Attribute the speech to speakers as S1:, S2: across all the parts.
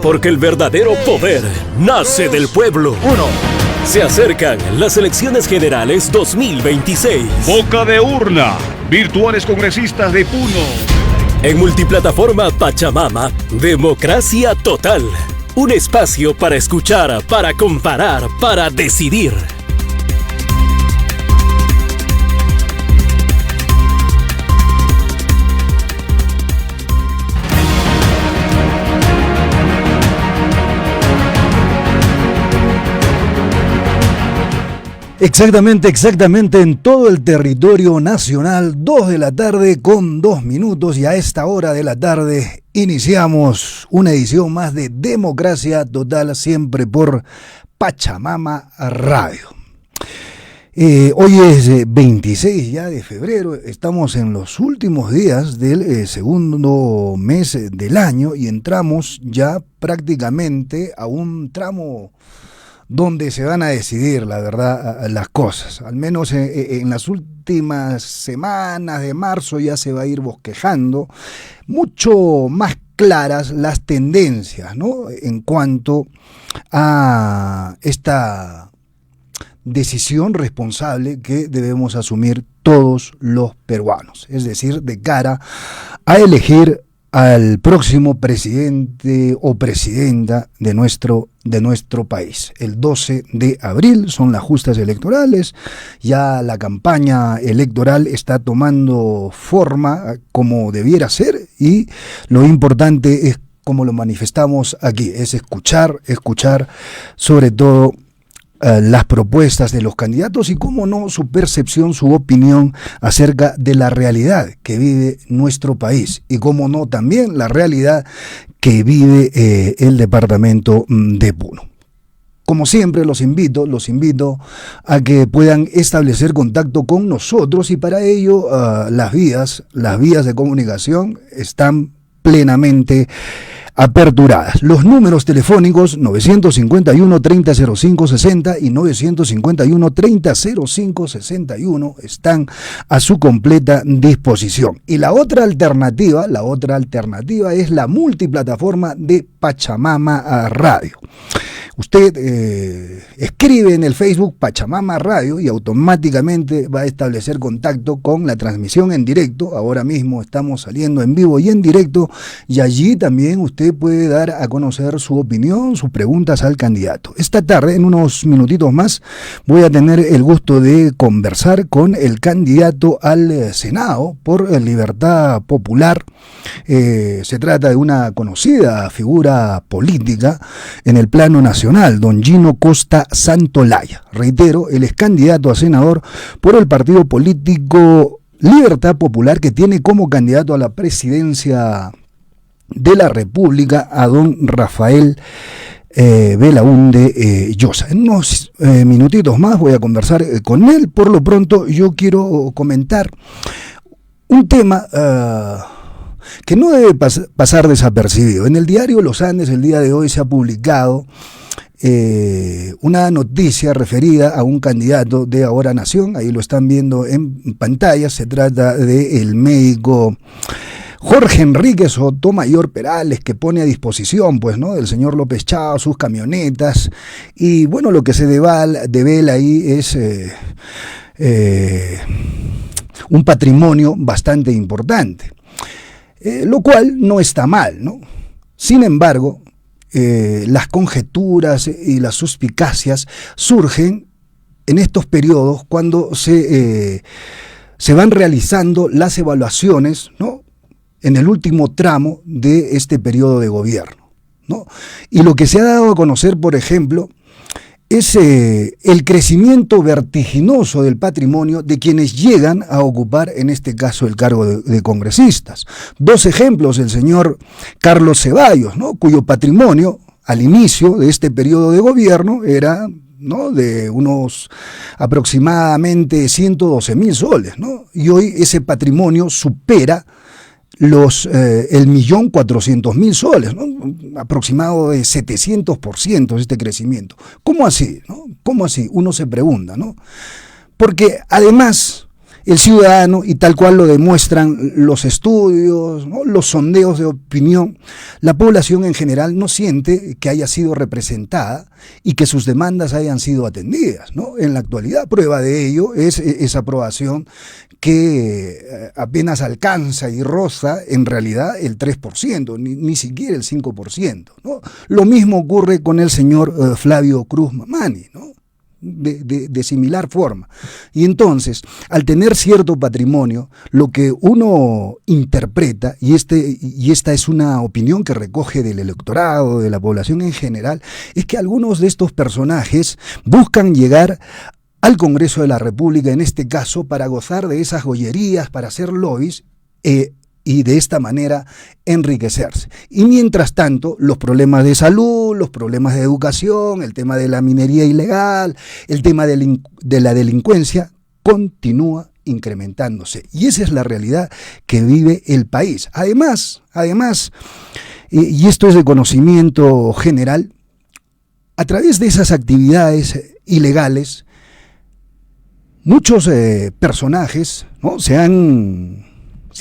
S1: Porque el verdadero poder nace del pueblo. Se acercan las elecciones generales 2026.
S2: Boca de urna, virtuales congresistas de Puno.
S1: En multiplataforma Pachamama, democracia total. Un espacio para escuchar, para comparar, para decidir.
S3: Exactamente en todo el territorio nacional, 2 de la tarde con 2 minutos, y a esta hora de la tarde iniciamos una edición más de Democracia Total, siempre por Pachamama Radio. Hoy es 26 ya de febrero, estamos en los últimos días del segundo mes del año y entramos ya prácticamente a un tramo donde se van a decidir, la verdad, las cosas. Al menos en las últimas semanas de marzo ya se va a ir bosquejando mucho más claras las tendencias, ¿no?, en cuanto a esta decisión responsable que debemos asumir todos los peruanos, es decir, de cara a elegir al próximo presidente o presidenta de nuestro país. El 12 de abril son las justas electorales, ya la campaña electoral está tomando forma como debiera ser, y lo importante es, como lo manifestamos aquí, es escuchar sobre todo las propuestas de los candidatos y, cómo no, su percepción, su opinión acerca de la realidad que vive nuestro país y, cómo no, también la realidad que vive el departamento de Puno. Como siempre, los invito a que puedan establecer contacto con nosotros, y para ello las vías de comunicación están plenamente aperturadas. Los números telefónicos 951-3005-60 y 951-3005-61 están a su completa disposición. Y la otra alternativa es la multiplataforma de Pachamama Radio. Usted escribe en el Facebook Pachamama Radio y automáticamente va a establecer contacto con la transmisión en directo. Ahora mismo estamos saliendo en vivo y en directo, y allí también usted puede dar a conocer su opinión, sus preguntas al candidato. Esta tarde, en unos minutitos más, voy a tener el gusto de conversar con el candidato al Senado por Libertad Popular. Se trata de una conocida figura política en el plano nacional, don Gino Costa Santolaya. Reitero, él es candidato a senador por el partido político Libertad Popular, que tiene como candidato a la presidencia de la República a don Rafael Belaúnde Llosa. En unos minutitos más voy a conversar con él. Por lo pronto, yo quiero comentar un tema que no debe pasar desapercibido. En el diario Los Andes, el día de hoy, se ha publicado una noticia referida a un candidato de Ahora Nación. Ahí lo están viendo en pantalla. Se trata del médico Jorge Enrique Sotomayor Perales, que pone a disposición, pues, ¿no?, del señor López Chao sus camionetas. Y bueno, lo que se devela ahí es un patrimonio bastante importante, lo cual no está mal, ¿no? Sin embargo, las conjeturas y las suspicacias surgen en estos periodos cuando se van realizando las evaluaciones, ¿no?, en el último tramo de este periodo de gobierno, ¿no? Y lo que se ha dado a conocer, por ejemplo, es el crecimiento vertiginoso del patrimonio de quienes llegan a ocupar, en este caso, el cargo de congresistas. Dos ejemplos: el señor Carlos Ceballos, ¿no?, cuyo patrimonio al inicio de este periodo de gobierno era, ¿no?, de unos aproximadamente 112.000 soles, ¿no? Y hoy ese patrimonio supera los 1.400.000 soles, ¿no?, aproximado de 700% este crecimiento. ¿Cómo así, no? ¿Cómo así? Uno se pregunta, ¿no? Porque además el ciudadano, y tal cual lo demuestran los estudios, ¿no?, los sondeos de opinión, la población en general no siente que haya sido representada y que sus demandas hayan sido atendidas, ¿no? En la actualidad, prueba de ello es esa aprobación que apenas alcanza y roza en realidad el 3%, ni siquiera el 5%, ¿no? Lo mismo ocurre con el señor Flavio Cruz Mamani, ¿no?, de similar forma. Y entonces, al tener cierto patrimonio, lo que uno interpreta, y esta es una opinión que recoge del electorado, de la población en general, es que algunos de estos personajes buscan llegar al Congreso de la República, en este caso, para gozar de esas joyerías, para hacer lobbies, y de esta manera enriquecerse. Y mientras tanto, los problemas de salud, los problemas de educación, el tema de la minería ilegal, el tema de la delincuencia, continúa incrementándose. Y esa es la realidad que vive el país. Además, y esto es de conocimiento general, a través de esas actividades ilegales, muchos personajes, ¿no?, se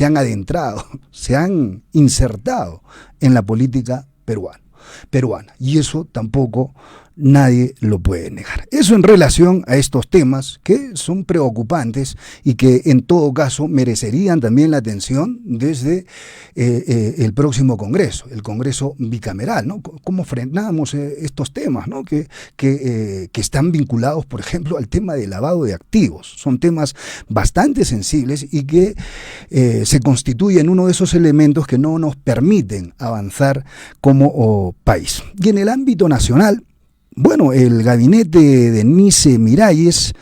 S3: han adentrado, se han insertado en la política peruana. Y eso tampoco nadie lo puede negar. Eso en relación a estos temas que son preocupantes y que en todo caso merecerían también la atención desde el próximo Congreso, el Congreso bicameral, ¿no? ¿Cómo frenamos estos temas, ¿no?, que están vinculados, por ejemplo, al tema del lavado de activos? Son temas bastante sensibles y que se constituyen uno de esos elementos que no nos permiten avanzar como país. Y en el ámbito nacional, bueno, el gabinete de Nice Miralles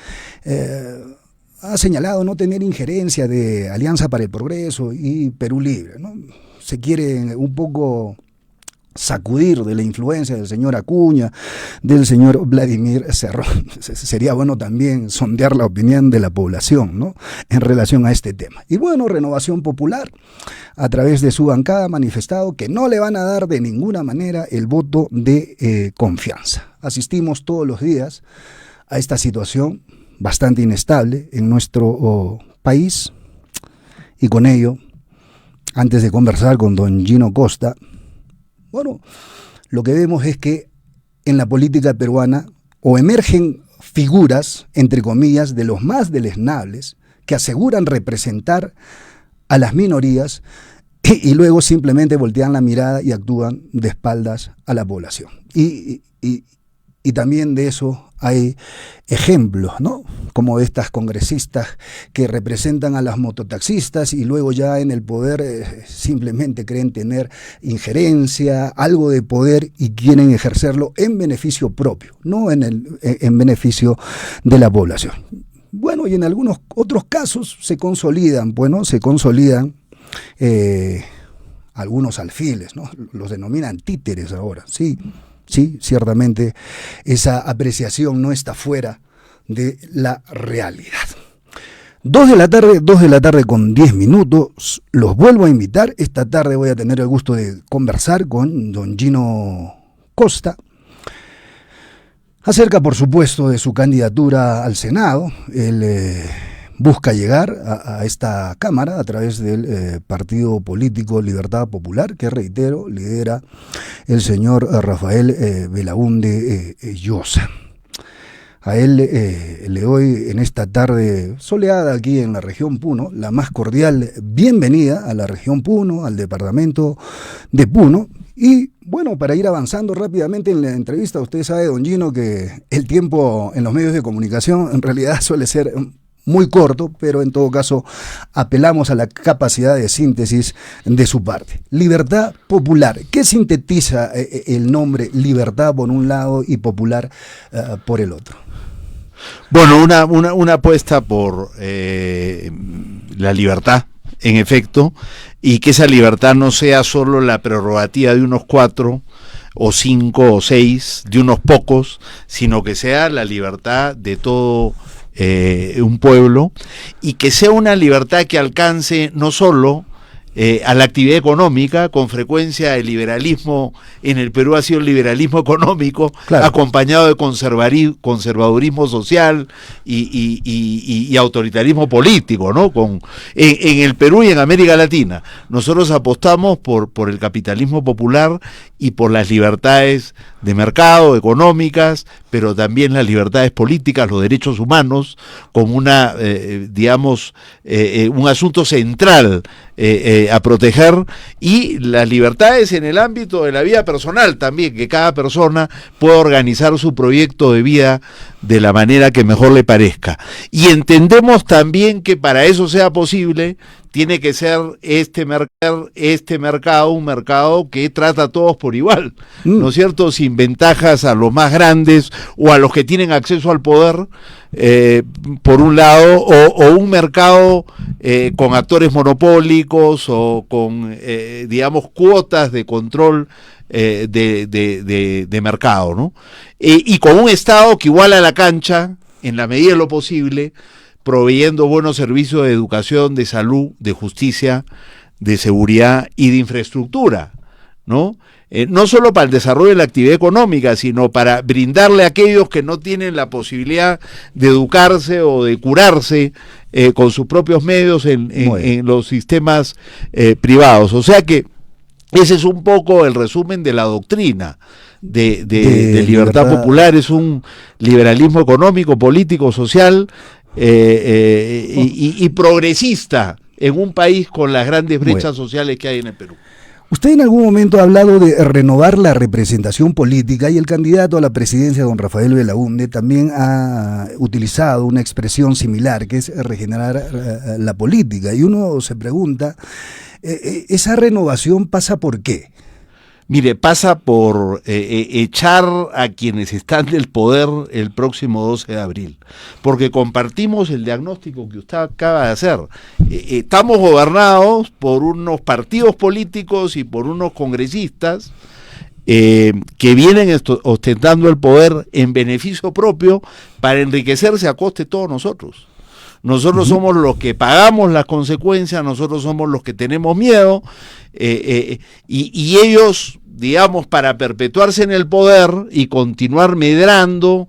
S3: ha señalado no tener injerencia de Alianza para el Progreso y Perú Libre, ¿no? Se quiere un poco sacudir de la influencia del señor Acuña, del señor Vladimir Cerrón. Sería bueno también sondear la opinión de la población, ¿no?, en relación a este tema. Y bueno, Renovación Popular, a través de su bancada, ha manifestado que no le van a dar de ninguna manera el voto de confianza. Asistimos todos los días a esta situación bastante inestable en nuestro país, y con ello, antes de conversar con don Gino Costa, bueno, lo que vemos es que en la política peruana o emergen figuras, entre comillas, de los más deleznables, que aseguran representar a las minorías y luego simplemente voltean la mirada y actúan de espaldas a la población. Y también de eso hay ejemplos, ¿no?, como de estas congresistas que representan a las mototaxistas y luego ya en el poder simplemente creen tener injerencia, algo de poder, y quieren ejercerlo en beneficio propio, no en beneficio de la población. Bueno, y en algunos otros casos se consolidan algunos alfiles, ¿no?, los denominan títeres ahora, sí. Sí, ciertamente esa apreciación no está fuera de la realidad. 2 de la tarde con 10 minutos. Los vuelvo a invitar. Esta tarde voy a tener el gusto de conversar con don Gino Costa acerca, por supuesto, de su candidatura al Senado. Él busca llegar a esta Cámara a través del partido político Libertad Popular, que, reitero, lidera el señor Rafael Belaúnde Llosa. A él le doy en esta tarde soleada aquí en la región Puno la más cordial bienvenida a la región Puno, al departamento de Puno. Y bueno, para ir avanzando rápidamente en la entrevista, usted sabe, don Gino, que el tiempo en los medios de comunicación en realidad suele ser muy corto, pero en todo caso apelamos a la capacidad de síntesis de su parte. Libertad Popular, ¿qué sintetiza el nombre Libertad por un lado y Popular por el otro?
S4: Bueno, una apuesta por la libertad, en efecto, y que esa libertad no sea solo la prerrogativa de unos 4 o 5 o 6, de unos pocos, sino que sea la libertad de todo un pueblo, y que sea una libertad que alcance no solo a la actividad económica. Con frecuencia el liberalismo en el Perú ha sido el liberalismo económico,
S3: claro,
S4: acompañado de conservadurismo social y autoritarismo político, ¿no? En el Perú y en América Latina nosotros apostamos por el capitalismo popular y por las libertades de mercado, económicas, pero también las libertades políticas, los derechos humanos, como un asunto central a proteger, y las libertades en el ámbito de la vida personal también, que cada persona pueda organizar su proyecto de vida de la manera que mejor le parezca. Y entendemos también que para eso sea posible, tiene que ser este mercado un mercado que trata a todos por igual, ¿no es cierto? Sin ventajas a los más grandes o a los que tienen acceso al poder, por un lado, o un mercado con actores monopólicos o con, cuotas de control de mercado, ¿no? Y con un Estado que iguala la cancha en la medida de lo posible, proveyendo buenos servicios de educación, de salud, de justicia, de seguridad y de infraestructura, ¿no? No solo para el desarrollo de la actividad económica, sino para brindarle a aquellos que no tienen la posibilidad de educarse o de curarse con sus propios medios en los sistemas privados. O sea que ese es un poco el resumen de la doctrina de libertad popular. Es un liberalismo económico, político, social, y progresista en un país con las grandes brechas sociales que hay en el Perú.
S3: Usted en algún momento ha hablado de renovar la representación política, y el candidato a la presidencia, don Rafael Belaúnde, también ha utilizado una expresión similar, que es regenerar la política. Y uno se pregunta, ¿esa renovación pasa por qué?
S4: Mire, pasa por echar a quienes están del poder el próximo 12 de abril, porque compartimos el diagnóstico que usted acaba de hacer. Estamos gobernados por unos partidos políticos y por unos congresistas que vienen ostentando el poder en beneficio propio para enriquecerse a coste de todos nosotros. Nosotros somos los que pagamos las consecuencias, nosotros somos los que tenemos miedo, y ellos, digamos, para perpetuarse en el poder y continuar medrando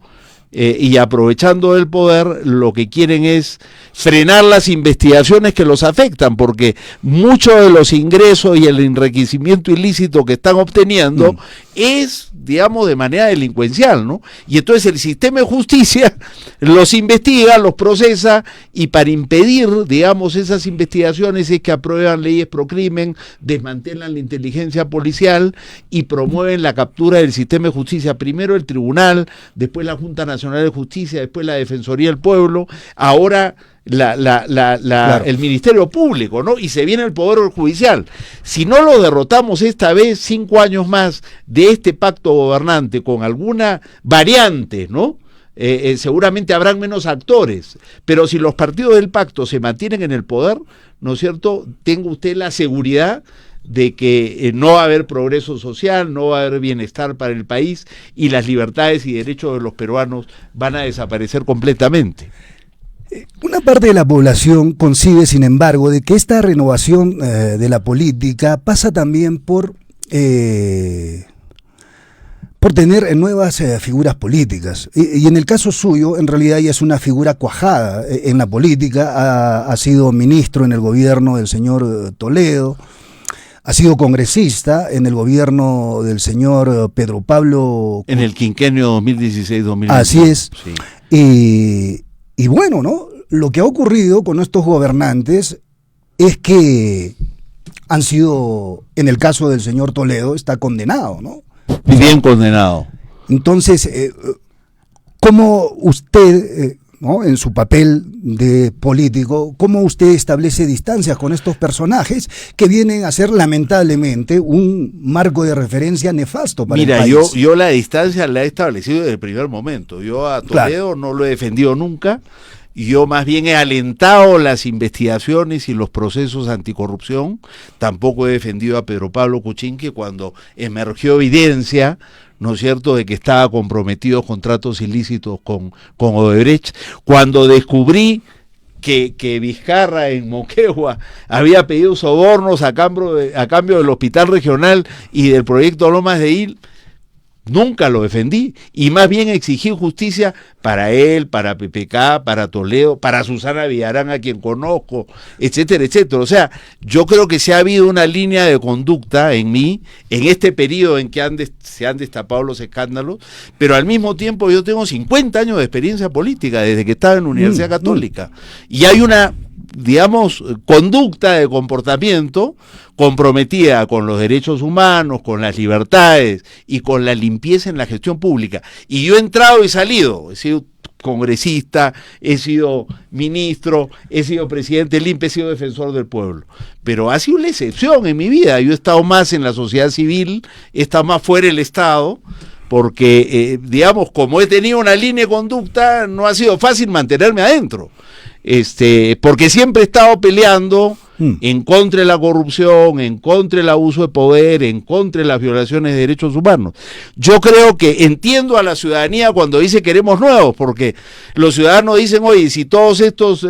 S4: y aprovechando del poder, lo que quieren es frenar las investigaciones que los afectan, porque muchos de los ingresos y el enriquecimiento ilícito que están obteniendo es, digamos, de manera delincuencial, ¿no? Y entonces el sistema de justicia los investiga, los procesa, y para impedir, digamos, esas investigaciones es que aprueban leyes pro crimen, desmantelan la inteligencia policial y promueven la captura del sistema de justicia, primero el tribunal, después la Junta Nacional de Justicia, después la Defensoría del Pueblo, ahora claro, el Ministerio Público, ¿no? Y se viene el Poder Judicial. Si no lo derrotamos esta vez, 5 años más de este pacto gobernante con alguna variante, ¿no? Seguramente habrán menos actores, pero si los partidos del pacto se mantienen en el poder, ¿no es cierto?, tenga usted la seguridad de que no va a haber progreso social, no va a haber bienestar para el país, y las libertades y derechos de los peruanos van a desaparecer completamente.
S3: Una parte de la población concibe, sin embargo, de que esta renovación de la política pasa también por tener nuevas figuras políticas. Y en el caso suyo, en realidad ya es una figura cuajada en la política. Ha sido ministro en el gobierno del señor Toledo, ha sido congresista en el gobierno del señor Pedro Pablo.
S4: En el quinquenio 2016-2020.
S3: Así es.
S4: Sí.
S3: Y bueno, ¿no? Lo que ha ocurrido con estos gobernantes es que han sido, en el caso del señor Toledo, está condenado, ¿no?
S4: Bien condenado.
S3: Entonces, ¿cómo usted, ¿no?, en su papel de político, cómo usted establece distancias con estos personajes que vienen a ser lamentablemente un marco de referencia nefasto para el país?
S4: Mira, yo la distancia la he establecido desde el primer momento. Yo a Toledo no lo he defendido nunca. Yo más bien he alentado las investigaciones y los procesos anticorrupción. Tampoco he defendido a Pedro Pablo Kuczynski, que cuando emergió evidencia, ¿no es cierto?, de que estaba comprometido contratos ilícitos con Odebrecht. Cuando descubrí que Vizcarra en Moquegua había pedido sobornos a cambio del hospital regional y del proyecto Lomas de Il. Nunca lo defendí y más bien exigí justicia para él, para PPK, para Toledo, para Susana Villarán, a quien conozco, etcétera, etcétera. O sea, yo creo que se ha habido una línea de conducta en mí, en este periodo en que se han destapado los escándalos, pero al mismo tiempo yo tengo 50 años de experiencia política desde que estaba en la Universidad Católica y hay una, digamos, conducta de comportamiento comprometida con los derechos humanos, con las libertades y con la limpieza en la gestión pública. Y yo he entrado y salido, he sido congresista, he sido ministro, he sido presidente del INPE, he sido defensor del pueblo. Pero ha sido una excepción en mi vida. Yo he estado más en la sociedad civil, he estado más fuera del Estado, porque, digamos, como he tenido una línea de conducta, no ha sido fácil mantenerme adentro. Porque siempre he estado peleando en contra de la corrupción, en contra del abuso de poder, en contra de las violaciones de derechos humanos. Yo creo que entiendo a la ciudadanía cuando dice queremos nuevos, porque los ciudadanos dicen, oye, si todos estos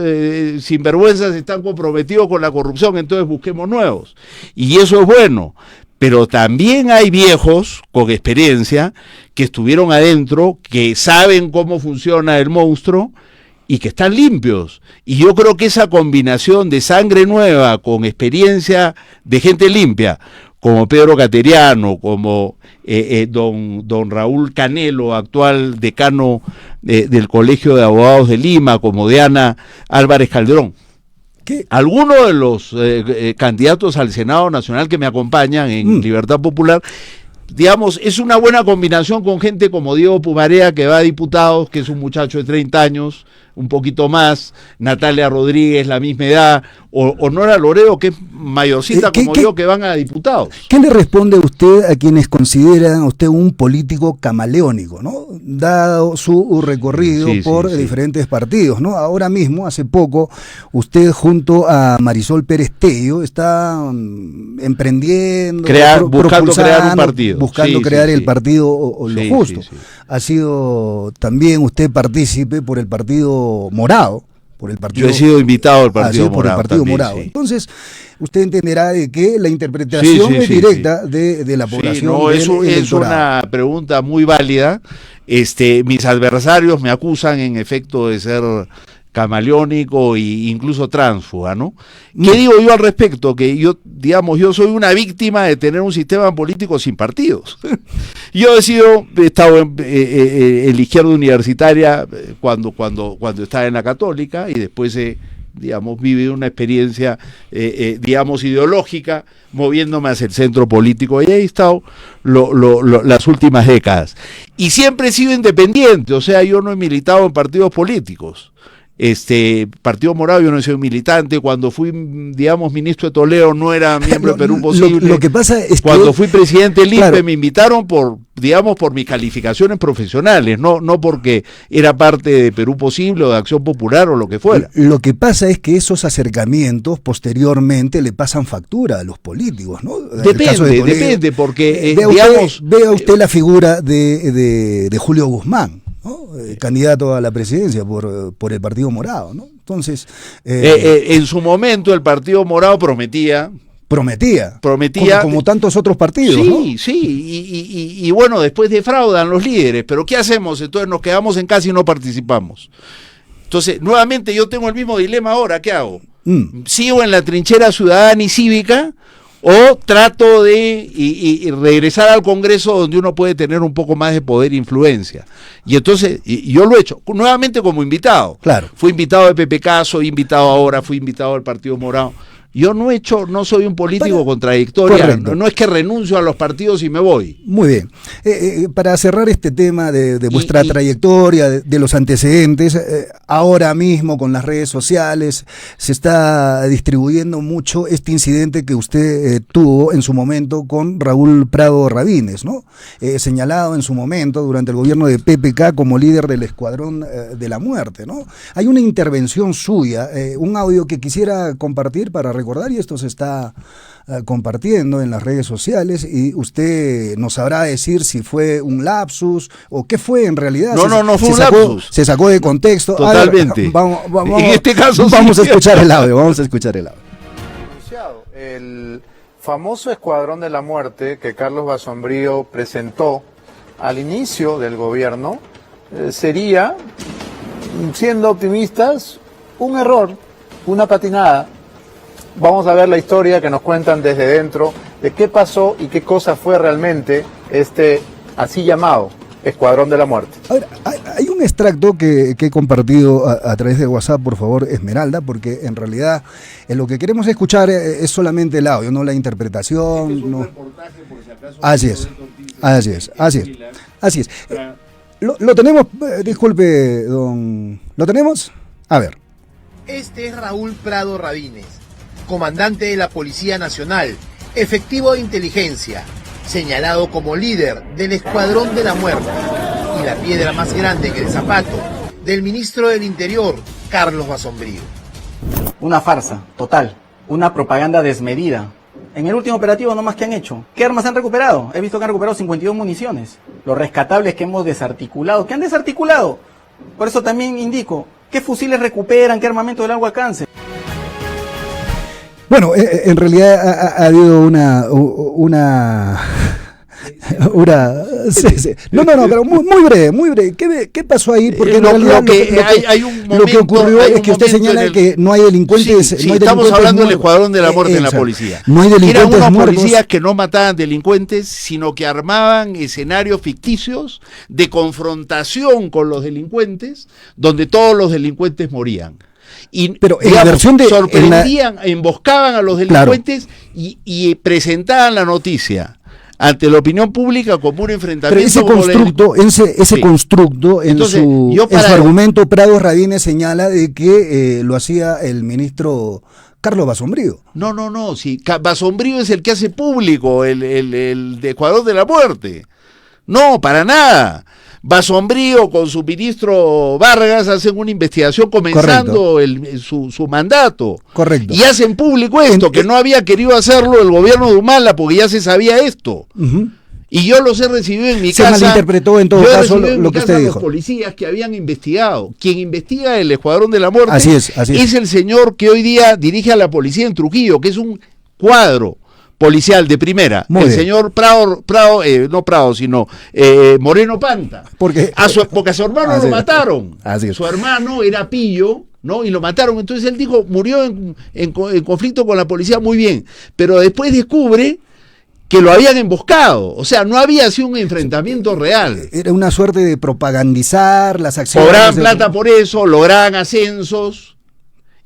S4: sinvergüenzas están comprometidos con la corrupción, entonces busquemos nuevos. Y eso es bueno. Pero también hay viejos con experiencia que estuvieron adentro, que saben cómo funciona el monstruo y que están limpios. Y yo creo que esa combinación de sangre nueva con experiencia de gente limpia, como Pedro Cateriano, como don Raúl Canelo, actual decano del Colegio de Abogados de Lima, como Diana Álvarez Calderón. ¿Qué? Algunos de los candidatos al Senado Nacional que me acompañan en Libertad Popular, digamos, es una buena combinación con gente como Diego Pumarea, que va a diputados, que es un muchacho de 30 años, un poquito más, Natalia Rodríguez, la misma edad, o Nora Loredo, que es mayorcita como yo, que van a diputados.
S3: ¿Qué le responde usted a quienes consideran a usted un político camaleónico, ¿no? Dado su recorrido por diferentes partidos, ¿no? Ahora mismo, hace poco, usted junto a Marisol Pérez Tello está emprendiendo,
S4: buscando crear un partido.
S3: Buscando crear el partido Lo Justo. Ha sido también usted partícipe por el Partido Morado.
S4: Yo he sido invitado al Partido Morado.
S3: Por el Partido
S4: también,
S3: Morado. Entonces, usted entenderá de que la interpretación es directa de la población.
S4: Es una pregunta muy válida. Mis adversarios me acusan en efecto de ser camaleónico e incluso tránsfuga, ¿no? ¿Qué digo yo al respecto? Que yo soy una víctima de tener un sistema político sin partidos. Yo he estado en la izquierda universitaria cuando estaba en la Católica y después viví una experiencia, ideológica, moviéndome hacia el centro político, y ahí he estado las últimas décadas. Y siempre he sido independiente, o sea, yo no he militado en partidos políticos. Partido Morado, yo no he sido militante. Cuando fui, ministro de Toledo, no era miembro de Perú Posible.
S3: Lo que pasa es
S4: cuando fui presidente del INPE, me invitaron por mis calificaciones profesionales, no porque era parte de Perú Posible o de Acción Popular o lo que fuera.
S3: Lo que pasa es que esos acercamientos posteriormente le pasan factura a los políticos, ¿no?
S4: Depende, porque
S3: vea usted la figura de Julio Guzmán, ¿no? Candidato a la presidencia por el Partido Morado, ¿no? Entonces,
S4: en su momento el Partido Morado prometía
S3: como tantos otros partidos,
S4: y bueno, después defraudan los líderes, pero ¿qué hacemos? Entonces nos quedamos en casa y no participamos. Entonces, nuevamente yo tengo el mismo dilema ahora. ¿Qué hago? ¿Sigo en la trinchera ciudadana y cívica o trato de regresar al Congreso, donde uno puede tener un poco más de poder e influencia? Y entonces, yo lo he hecho, nuevamente como invitado.
S3: Claro.
S4: Fui invitado de PPK, soy invitado ahora, fui invitado del Partido Morado. Yo no soy un político contradictorio, no es que renuncio a los partidos y me voy.
S3: Muy bien. Para cerrar este tema de vuestra trayectoria, de los antecedentes, ahora mismo con las redes sociales se está distribuyendo mucho este incidente que usted tuvo en su momento con Raúl Prado Rabines, ¿no? Señalado en su momento durante el gobierno de PPK como líder del Escuadrón de la Muerte, ¿no? Hay una intervención suya, un audio que quisiera compartir para recordar, y esto se está compartiendo en las redes sociales, y usted nos sabrá decir si fue un lapsus o qué fue en realidad.
S4: No fue un lapsus.
S3: Se sacó de contexto.
S4: Totalmente.
S3: Vamos,
S4: en este caso
S3: vamos
S4: sí.
S3: a escuchar el audio, vamos a escuchar el audio.
S5: El famoso Escuadrón de la Muerte que Carlos Basombrío presentó al inicio del gobierno sería, siendo optimistas, un error, una patinada. Vamos a ver la historia que nos cuentan desde dentro de qué pasó y qué cosa fue realmente este así llamado Escuadrón de la Muerte.
S3: Ahora, hay un extracto que he compartido a través de WhatsApp, por favor, Esmeralda, porque en realidad lo que queremos escuchar es solamente el audio, no la interpretación. No. Así es. Lo tenemos, disculpe, don. ¿Lo tenemos? A ver.
S6: Este es Raúl Prado Rabines, comandante de la Policía Nacional, efectivo de inteligencia, señalado como líder del Escuadrón de la Muerte y la piedra más grande en el zapato del ministro del Interior, Carlos Basombrío.
S7: Una farsa, total, una propaganda desmedida. En el último operativo, ¿no más que han hecho? ¿Qué armas han recuperado? He visto que han recuperado 52 municiones. Los rescatables que hemos desarticulado. ¿Qué han desarticulado? Por eso también indico, ¿qué fusiles recuperan? ¿Qué armamento de largo alcance?
S3: Bueno, en realidad ha habido una sí. No, pero muy breve. ¿Qué pasó ahí? Porque en realidad lo que ocurrió es que usted señala que no hay delincuentes.
S4: Sí,
S3: no hay
S4: estamos
S3: delincuentes
S4: hablando del
S3: muertos.
S4: Escuadrón de la Muerte en la policía.
S3: No hay delincuentes
S4: Eran unos
S3: muertos.
S4: policías que no mataban delincuentes, sino que armaban escenarios ficticios de confrontación con los delincuentes, donde todos los delincuentes morían.
S3: Pero en la versión de
S4: sorprendían, emboscaban a los delincuentes, claro, y presentaban la noticia ante la opinión pública como un enfrentamiento.
S3: Pero ese constructo,
S4: entonces,
S3: en su argumento, Prado Rabines señala de que lo hacía el ministro Carlos Basombrío.
S4: No, sí, Basombrío es el que hace público el de Escuadrón de la Muerte. No, para nada. Basombrío con su ministro Vargas hacen una investigación comenzando su mandato.
S3: Correcto.
S4: Y hacen público esto, que no había querido hacerlo el gobierno de Humala porque ya se sabía esto.
S3: Uh-huh.
S4: Y yo los he recibido en mi
S3: casa. Se malinterpretó en todo caso lo que usted dijo.
S4: Los policías que habían investigado. Quien investiga el Escuadrón de la Muerte
S3: así es.
S4: Es el señor que hoy día dirige a la policía en Trujillo, que es un cuadro policial de primera.
S3: Muy bien.
S4: Señor Moreno Panta. Porque a su hermano lo mataron. Su hermano era pillo, ¿no? Y lo mataron. Entonces él dijo, murió en conflicto con la policía, muy bien. Pero después descubre que lo habían emboscado. O sea, no había sido un enfrentamiento real.
S3: Era una suerte de propagandizar las acciones.
S4: Cobraban plata por eso, lograban ascensos.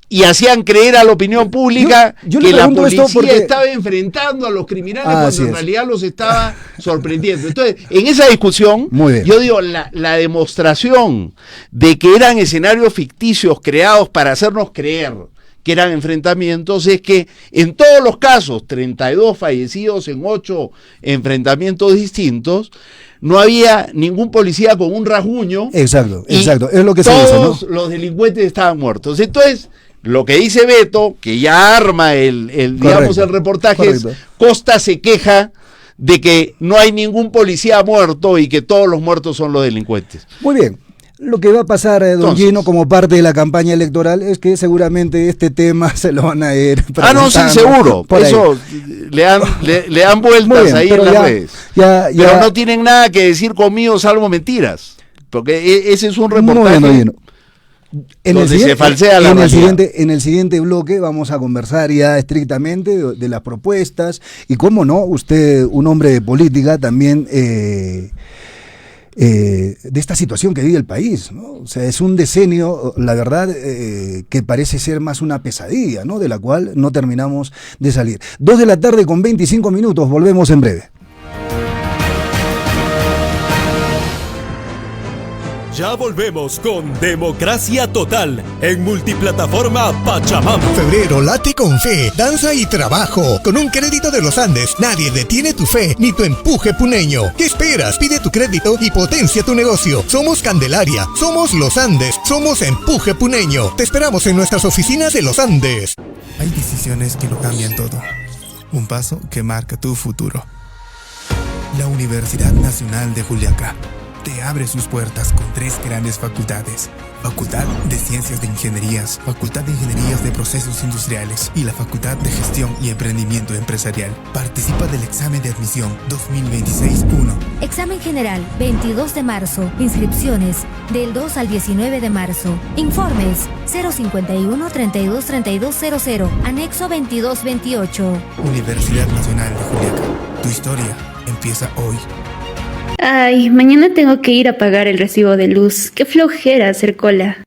S4: Y hacían creer a la opinión pública que la policía estaba enfrentando a los criminales cuando en realidad los estaba sorprendiendo. Entonces, en esa discusión, yo digo, la demostración de que eran escenarios ficticios creados para hacernos creer que eran enfrentamientos es que en todos los casos, 32 fallecidos en 8 enfrentamientos distintos, no había ningún policía con un rasguño.
S3: Exacto, es lo que se dice, ¿no?
S4: Todos los delincuentes estaban muertos. Entonces, lo que dice Beto, que ya arma el reportaje, es Costa se queja de que no hay ningún policía muerto y que todos los muertos son los delincuentes.
S3: Muy bien. Lo que va a pasar, don Gino, como parte de la campaña electoral, es que seguramente este tema se lo van a ir
S4: no, sí, seguro. Por eso le dan vueltas bien, ahí en las redes. Pero no tienen nada que decir conmigo salvo mentiras. Porque ese es un reportaje donde se falsea la realidad.
S3: En el siguiente bloque vamos a conversar ya estrictamente de las propuestas. Y cómo no, usted, un hombre de política, también de esta situación que vive el país, ¿no? O sea, es un decenio, la verdad, que parece ser más una pesadilla, ¿no? De la cual no terminamos de salir. 2:25 p.m, volvemos en breve.
S1: Ya volvemos con Democracia Total en multiplataforma Pachamama.
S8: Febrero late con fe, danza y trabajo. Con un crédito de los Andes, nadie detiene tu fe ni tu empuje puneño. ¿Qué esperas? Pide tu crédito y potencia tu negocio. Somos Candelaria, somos Los Andes, somos Empuje Puneño. Te esperamos en nuestras oficinas de Los Andes.
S9: Hay decisiones que lo cambian todo. Un paso que marca tu futuro. La Universidad Nacional de Juliaca te abre sus puertas con 3 grandes facultades. Facultad de Ciencias de Ingenierías, Facultad de Ingenierías de Procesos Industriales y la Facultad de Gestión y Emprendimiento Empresarial. Participa del examen de admisión 2026-1.
S10: Examen general, 22 de marzo. Inscripciones, del 2 al 19 de marzo. Informes, 051-323200, anexo 2228.
S9: Universidad Nacional de Juliaca. Tu historia empieza hoy.
S11: Ay, mañana tengo que ir a pagar el recibo de luz. Qué flojera hacer cola.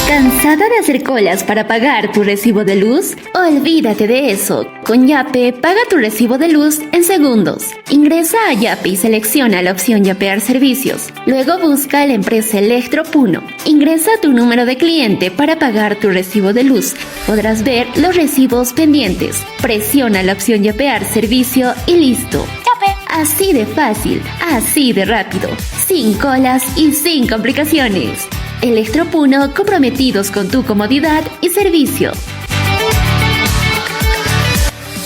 S11: ¿Cansada de hacer colas para pagar tu recibo de luz? Olvídate de eso. Con Yape, paga tu recibo de luz en segundos. Ingresa a Yape y selecciona la opción Yapear Servicios. Luego busca la empresa Electropuno. Ingresa tu número de cliente para pagar tu recibo de luz. Podrás ver los recibos pendientes. Presiona la opción Yapear Servicio y listo. Yape. Así de fácil, así de rápido. Sin colas y sin complicaciones. Electropuno, comprometidos con tu comodidad y servicio.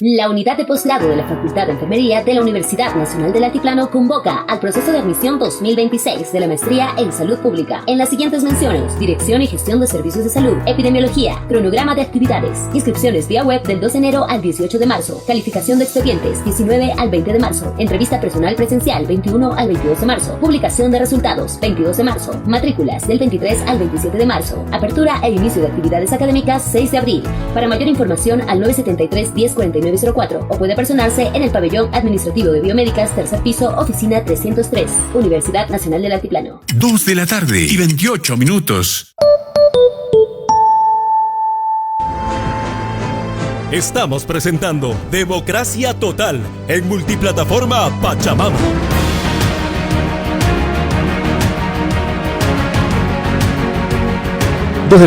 S12: La unidad de posgrado de la Facultad de Enfermería de la Universidad Nacional del Altiplano convoca al proceso de admisión 2026 de la maestría en Salud Pública en las siguientes menciones: Dirección y Gestión de Servicios de Salud, Epidemiología, Cronograma de Actividades, inscripciones vía web del 2 de enero al 18 de marzo, calificación de expedientes 19 al 20 de marzo, entrevista personal presencial 21 al 22 de marzo, publicación de resultados 22 de marzo, matrículas del 23 al 27 de marzo, apertura e inicio de actividades académicas 6 de abril. Para mayor información al 973 1049 0904 o puede personarse en el pabellón administrativo de biomédicas, tercer piso, oficina 303, Universidad Nacional del Altiplano.
S13: 2 de la tarde y 28 minutos.
S1: Estamos presentando Democracia Total en multiplataforma Pachamama.
S3: 2 de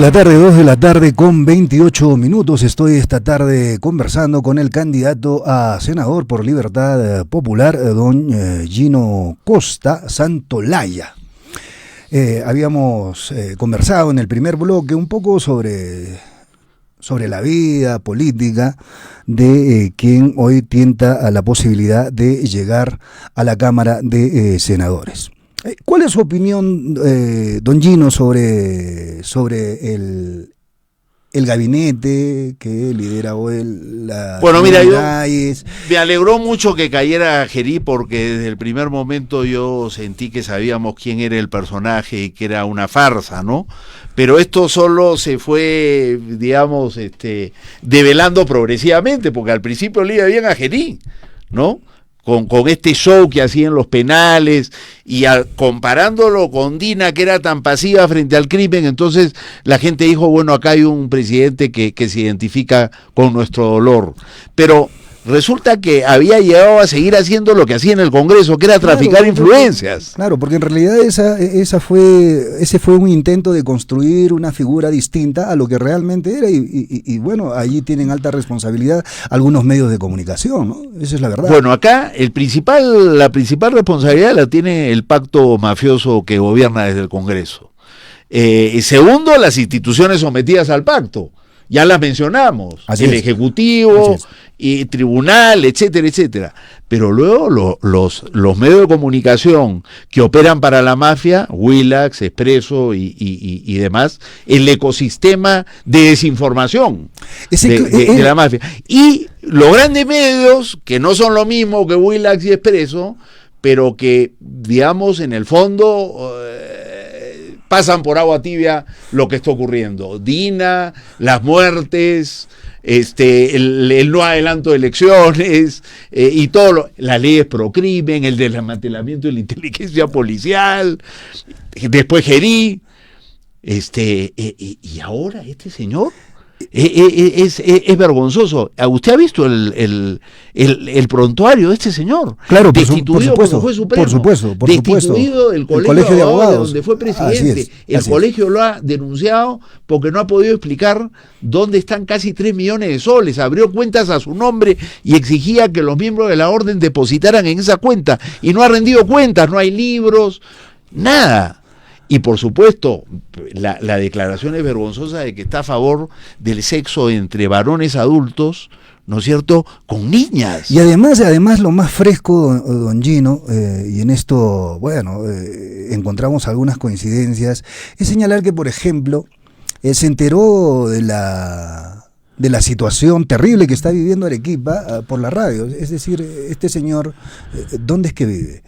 S3: la tarde con 28 minutos. Estoy esta tarde conversando con el candidato a senador por Libertad Popular, don Gino Costa Santolaya. Habíamos conversado en el primer bloque un poco sobre la vida política de quien hoy tienta a la posibilidad de llegar a la Cámara de Senadores. ¿Cuál es su opinión, don Gino, sobre el gabinete que lidera hoy la...
S4: Bueno, mira, me alegró mucho que cayera Gerí, porque desde el primer momento yo sentí que sabíamos quién era el personaje y que era una farsa, ¿no? Pero esto solo se fue, digamos, develando progresivamente, porque al principio le iba bien a Gerí, ¿no? Con este show que hacía en los penales y comparándolo con Dina, que era tan pasiva frente al crimen, entonces la gente dijo, bueno, acá hay un presidente que se identifica con nuestro dolor. Pero resulta que había llegado a seguir haciendo lo que hacía en el Congreso, que era traficar influencias.
S3: Claro, porque en realidad ese fue un intento de construir una figura distinta a lo que realmente era, y bueno, allí tienen alta responsabilidad algunos medios de comunicación, ¿no? Esa es la verdad.
S4: Bueno, acá la principal responsabilidad la tiene el pacto mafioso que gobierna desde el Congreso. Segundo, las instituciones sometidas al pacto. Ya las mencionamos, el Ejecutivo y Tribunal, etcétera, etcétera. Pero luego los medios de comunicación que operan para la mafia, Willax, Expreso y demás, el ecosistema de desinformación de la mafia. Y los grandes medios, que no son lo mismo que Willax y Expreso, pero que, digamos, en el fondo... pasan por agua tibia lo que está ocurriendo. Dina, las muertes, el no adelanto de elecciones, y todo las leyes pro crimen, el desmantelamiento de la inteligencia policial, después Gerí, y ahora este señor. Es vergonzoso. ¿Usted ha visto el prontuario de este señor?
S3: Claro,
S4: destituido
S3: por supuesto,
S4: como fue Supremo,
S3: por
S4: destituido del colegio de abogados donde fue presidente. El colegio lo ha denunciado porque no ha podido explicar dónde están casi 3 millones de soles. Abrió cuentas a su nombre y exigía que los miembros de la orden depositaran en esa cuenta, y no ha rendido cuentas, no hay libros, nada. Y por supuesto, la declaración es vergonzosa de que está a favor del sexo entre varones adultos, ¿no es cierto?, con niñas.
S3: Y además lo más fresco, don Gino, y en esto, encontramos algunas coincidencias, es señalar que, por ejemplo, se enteró de la situación terrible que está viviendo Arequipa por la radio. Es decir, este señor, ¿dónde es que vive?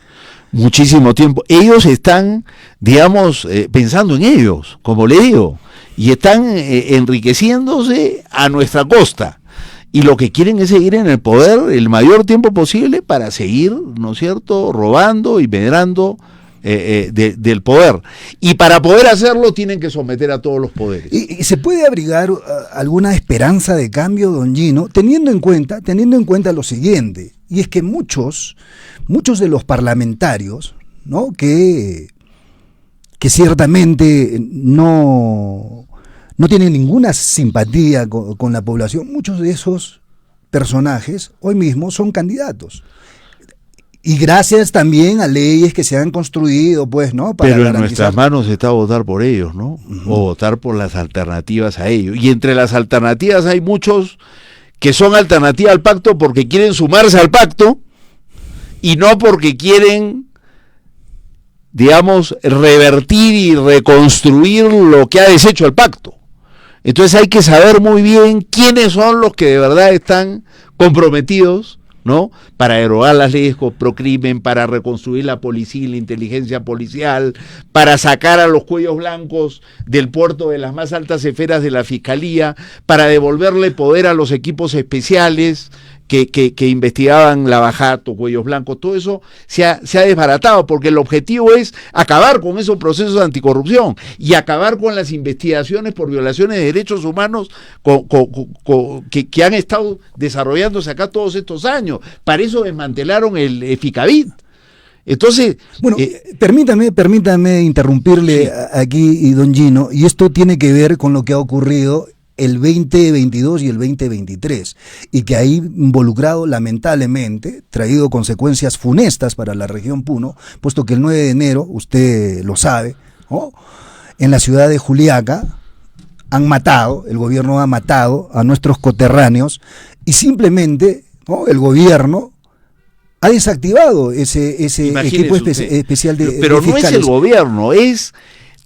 S4: Muchísimo tiempo. Ellos están, digamos, pensando en ellos, como le digo, y están enriqueciéndose a nuestra costa. Y lo que quieren es seguir en el poder el mayor tiempo posible para seguir, ¿no es cierto?, robando y medrando del poder. Y para poder hacerlo tienen que someter a todos los poderes.
S3: ¿Y se puede abrigar alguna esperanza de cambio, don Gino, teniendo en cuenta lo siguiente? Y es que muchos de los parlamentarios, ¿no?, que ciertamente no tienen ninguna simpatía con la población, muchos de esos personajes hoy mismo son candidatos. Y gracias también a leyes que se han construido, pues, ¿no? Para
S4: Pero en
S3: garantizar...
S4: nuestras manos está votar por ellos, ¿no? O votar por las alternativas a ellos. Y entre las alternativas hay muchos que son alternativa al pacto porque quieren sumarse al pacto y no porque quieren, digamos, revertir y reconstruir lo que ha deshecho el pacto. Entonces hay que saber muy bien quiénes son los que de verdad están comprometidos, ¿no?, para derogar las leyes pro crimen, para reconstruir la policía y la inteligencia policial, para sacar a los cuellos blancos del puerto de las más altas esferas de la fiscalía, para devolverle poder a los equipos especiales que investigaban Lavajato, Cuellos Blancos. Todo eso se ha desbaratado porque el objetivo es acabar con esos procesos de anticorrupción y acabar con las investigaciones por violaciones de derechos humanos que han estado desarrollándose acá todos estos años. Para eso desmantelaron el Eficavit. Entonces,
S3: bueno, permítame interrumpirle aquí, don Gino, y esto tiene que ver con lo que ha ocurrido el 2022 y el 2023, y que ha involucrado, lamentablemente, traído consecuencias funestas para la región Puno, puesto que el 9 de enero, usted lo sabe, ¿no?, en la ciudad de Juliaca el gobierno ha matado a nuestros coterráneos, y simplemente, ¿no?, el gobierno ha desactivado ese equipo especial de
S4: pero
S3: de
S4: no es el
S3: fiscales.
S4: Gobierno, es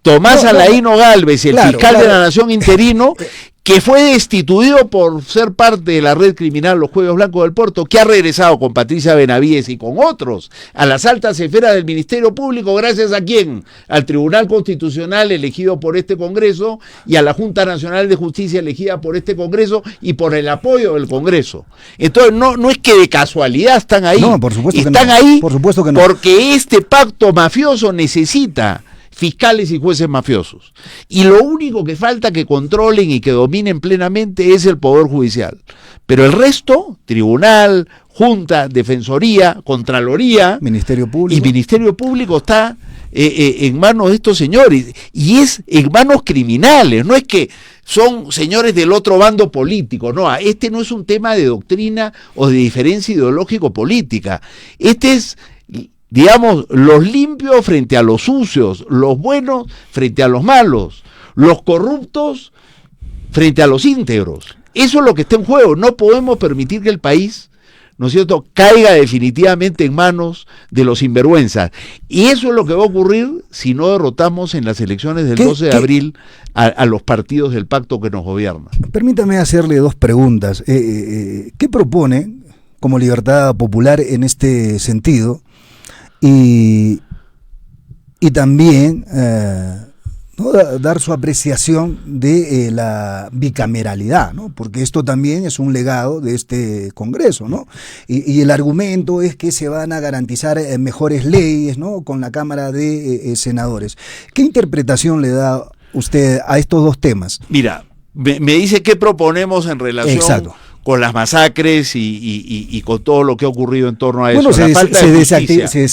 S4: Tomás Alaíno Gálvez, el fiscal de la Nación interino, que fue destituido por ser parte de la red criminal Los Cuellos Blancos del Puerto, que ha regresado con Patricia Benavides y con otros a las altas esferas del Ministerio Público, gracias a ¿quién? Al Tribunal Constitucional elegido por este Congreso y a la Junta Nacional de Justicia elegida por este Congreso y por el apoyo del Congreso. Entonces no es que de casualidad están ahí,
S3: no, por supuesto
S4: están
S3: que no.
S4: ahí
S3: Por supuesto que no.
S4: porque este pacto mafioso necesita fiscales y jueces mafiosos. Y lo único que falta que controlen y que dominen plenamente es el Poder Judicial. Pero el resto, Tribunal, Junta, Defensoría, Contraloría
S3: Ministerio Público.
S4: Y Ministerio Público está en manos de estos señores. Y es en manos criminales, no es que son señores del otro bando político, no, este no es un tema de doctrina o de diferencia ideológico-política. Este es, digamos, los limpios frente a los sucios, los buenos frente a los malos, los corruptos frente a los íntegros. Eso es lo que está en juego. No podemos permitir que el país, ¿no es cierto?, caiga definitivamente en manos de los sinvergüenzas. Y eso es lo que va a ocurrir si no derrotamos en las elecciones del 12 de abril a los partidos del pacto que nos gobierna.
S3: Permítame hacerle dos preguntas. ¿Qué propone como Libertad Popular en este sentido? Y también ¿no?, dar su apreciación de la bicameralidad, ¿no?, porque esto también es un legado de este Congreso, ¿no? Y el argumento es que se van a garantizar mejores leyes, ¿no?, con la Cámara de Senadores. ¿Qué interpretación le da usted a estos dos temas?
S4: Mira, me dice qué proponemos en relación con las masacres y con todo lo que ha ocurrido en torno a eso.
S3: Bueno, se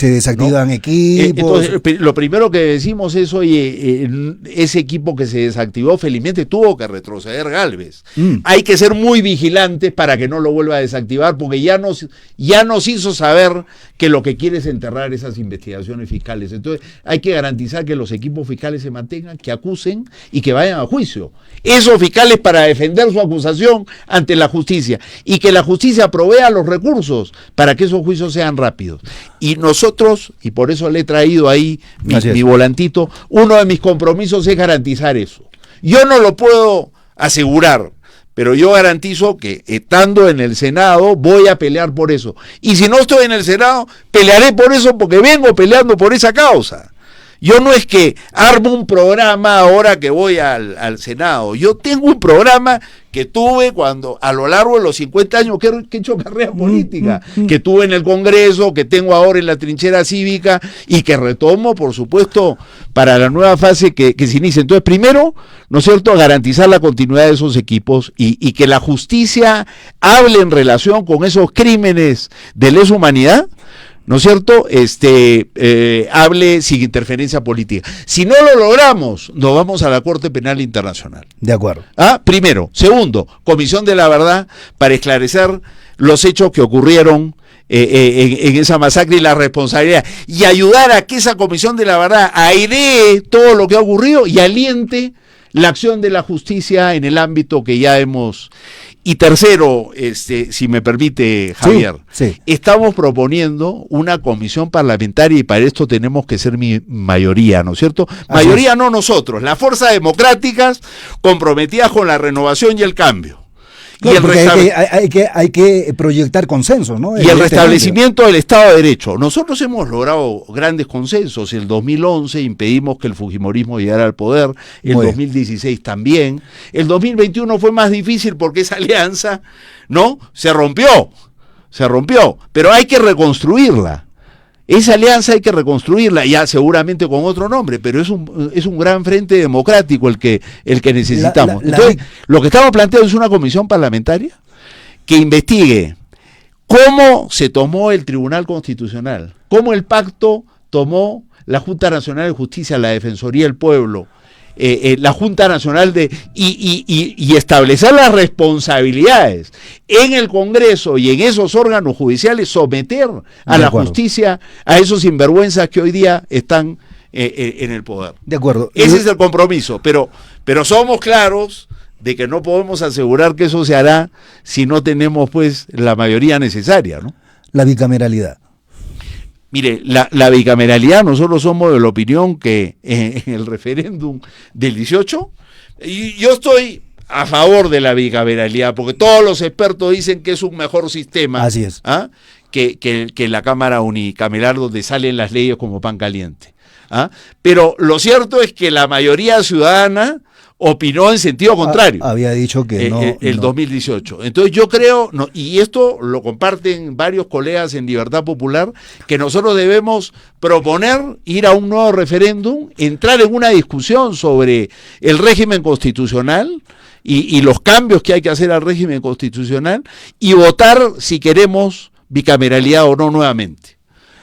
S3: desactivan, ¿no? Equipos.
S4: Entonces, lo primero que decimos es, oye, ese equipo que se desactivó, felizmente tuvo que retroceder Gálvez. Hay que ser muy vigilantes para que no lo vuelva a desactivar, porque ya nos hizo saber que lo que quiere es enterrar esas investigaciones fiscales. Entonces, hay que garantizar que los equipos fiscales se mantengan, que acusen y que vayan a juicio. Esos fiscales para defender su acusación ante la justicia, y que la justicia provea los recursos para que esos juicios sean rápidos. Y nosotros, y por eso le he traído ahí mi volantito, uno de mis compromisos es garantizar eso. Yo no lo puedo asegurar, pero yo garantizo que estando en el Senado voy a pelear por eso. Y si no estoy en el Senado, pelearé por eso porque vengo peleando por esa causa. Yo no es que armo un programa ahora que voy al Senado. Yo tengo un programa que tuve cuando a lo largo de los 50 años que he hecho carrera política, que tuve en el Congreso, que tengo ahora en la trinchera cívica y que retomo, por supuesto, para la nueva fase que se inicia. Entonces, primero, ¿no es cierto?, garantizar la continuidad de esos equipos y que la justicia hable en relación con esos crímenes de lesa humanidad, ¿no es cierto?, hable sin interferencia política. Si no lo logramos, nos vamos a la Corte Penal Internacional.
S3: De acuerdo.
S4: Primero. Segundo, Comisión de la Verdad para esclarecer los hechos que ocurrieron en esa masacre y la responsabilidad, y ayudar a que esa Comisión de la Verdad airee todo lo que ha ocurrido y aliente la acción de la justicia en el ámbito que ya hemos... Y tercero, si me permite, Javier,
S3: sí.
S4: Estamos proponiendo una comisión parlamentaria y para esto tenemos que ser mayoría, ¿no es cierto? Mayoría no nosotros, las fuerzas democráticas comprometidas con la renovación y el cambio.
S3: Claro, hay que proyectar consensos, ¿no?
S4: Y el restablecimiento del Estado de Derecho. Nosotros hemos logrado grandes consensos. En el 2011 impedimos que el fujimorismo llegara al poder. En el 2016 también. El 2021 fue más difícil porque esa alianza, ¿no?, se rompió. Pero hay que reconstruirla. Esa alianza hay que reconstruirla, ya seguramente con otro nombre, pero es un gran frente democrático el que necesitamos. Entonces, lo que estamos planteando es una comisión parlamentaria que investigue cómo se tomó el Tribunal Constitucional, cómo el pacto tomó la Junta Nacional de Justicia, la Defensoría del Pueblo, la Junta Nacional y establecer las responsabilidades en el Congreso y en esos órganos judiciales, someter a la justicia a esos sinvergüenzas que hoy día están en el poder.
S3: De acuerdo.
S4: Ese es el compromiso, pero somos claros de que no podemos asegurar que eso se hará si no tenemos pues la mayoría necesaria, ¿no?
S3: La bicameralidad.
S4: Mire, la bicameralidad, nosotros somos de la opinión que en el referéndum del 18, y yo estoy a favor de la bicameralidad, porque todos los expertos dicen que es un mejor sistema.
S3: Así es.
S4: Que la Cámara unicameral donde salen las leyes como pan caliente. Pero lo cierto es que la mayoría ciudadana opinó en sentido contrario.
S3: Había dicho que no.
S4: El 2018. Entonces yo creo, y esto lo comparten varios colegas en Libertad Popular, que nosotros debemos proponer ir a un nuevo referéndum, entrar en una discusión sobre el régimen constitucional y los cambios que hay que hacer al régimen constitucional y votar si queremos bicameralidad o no nuevamente,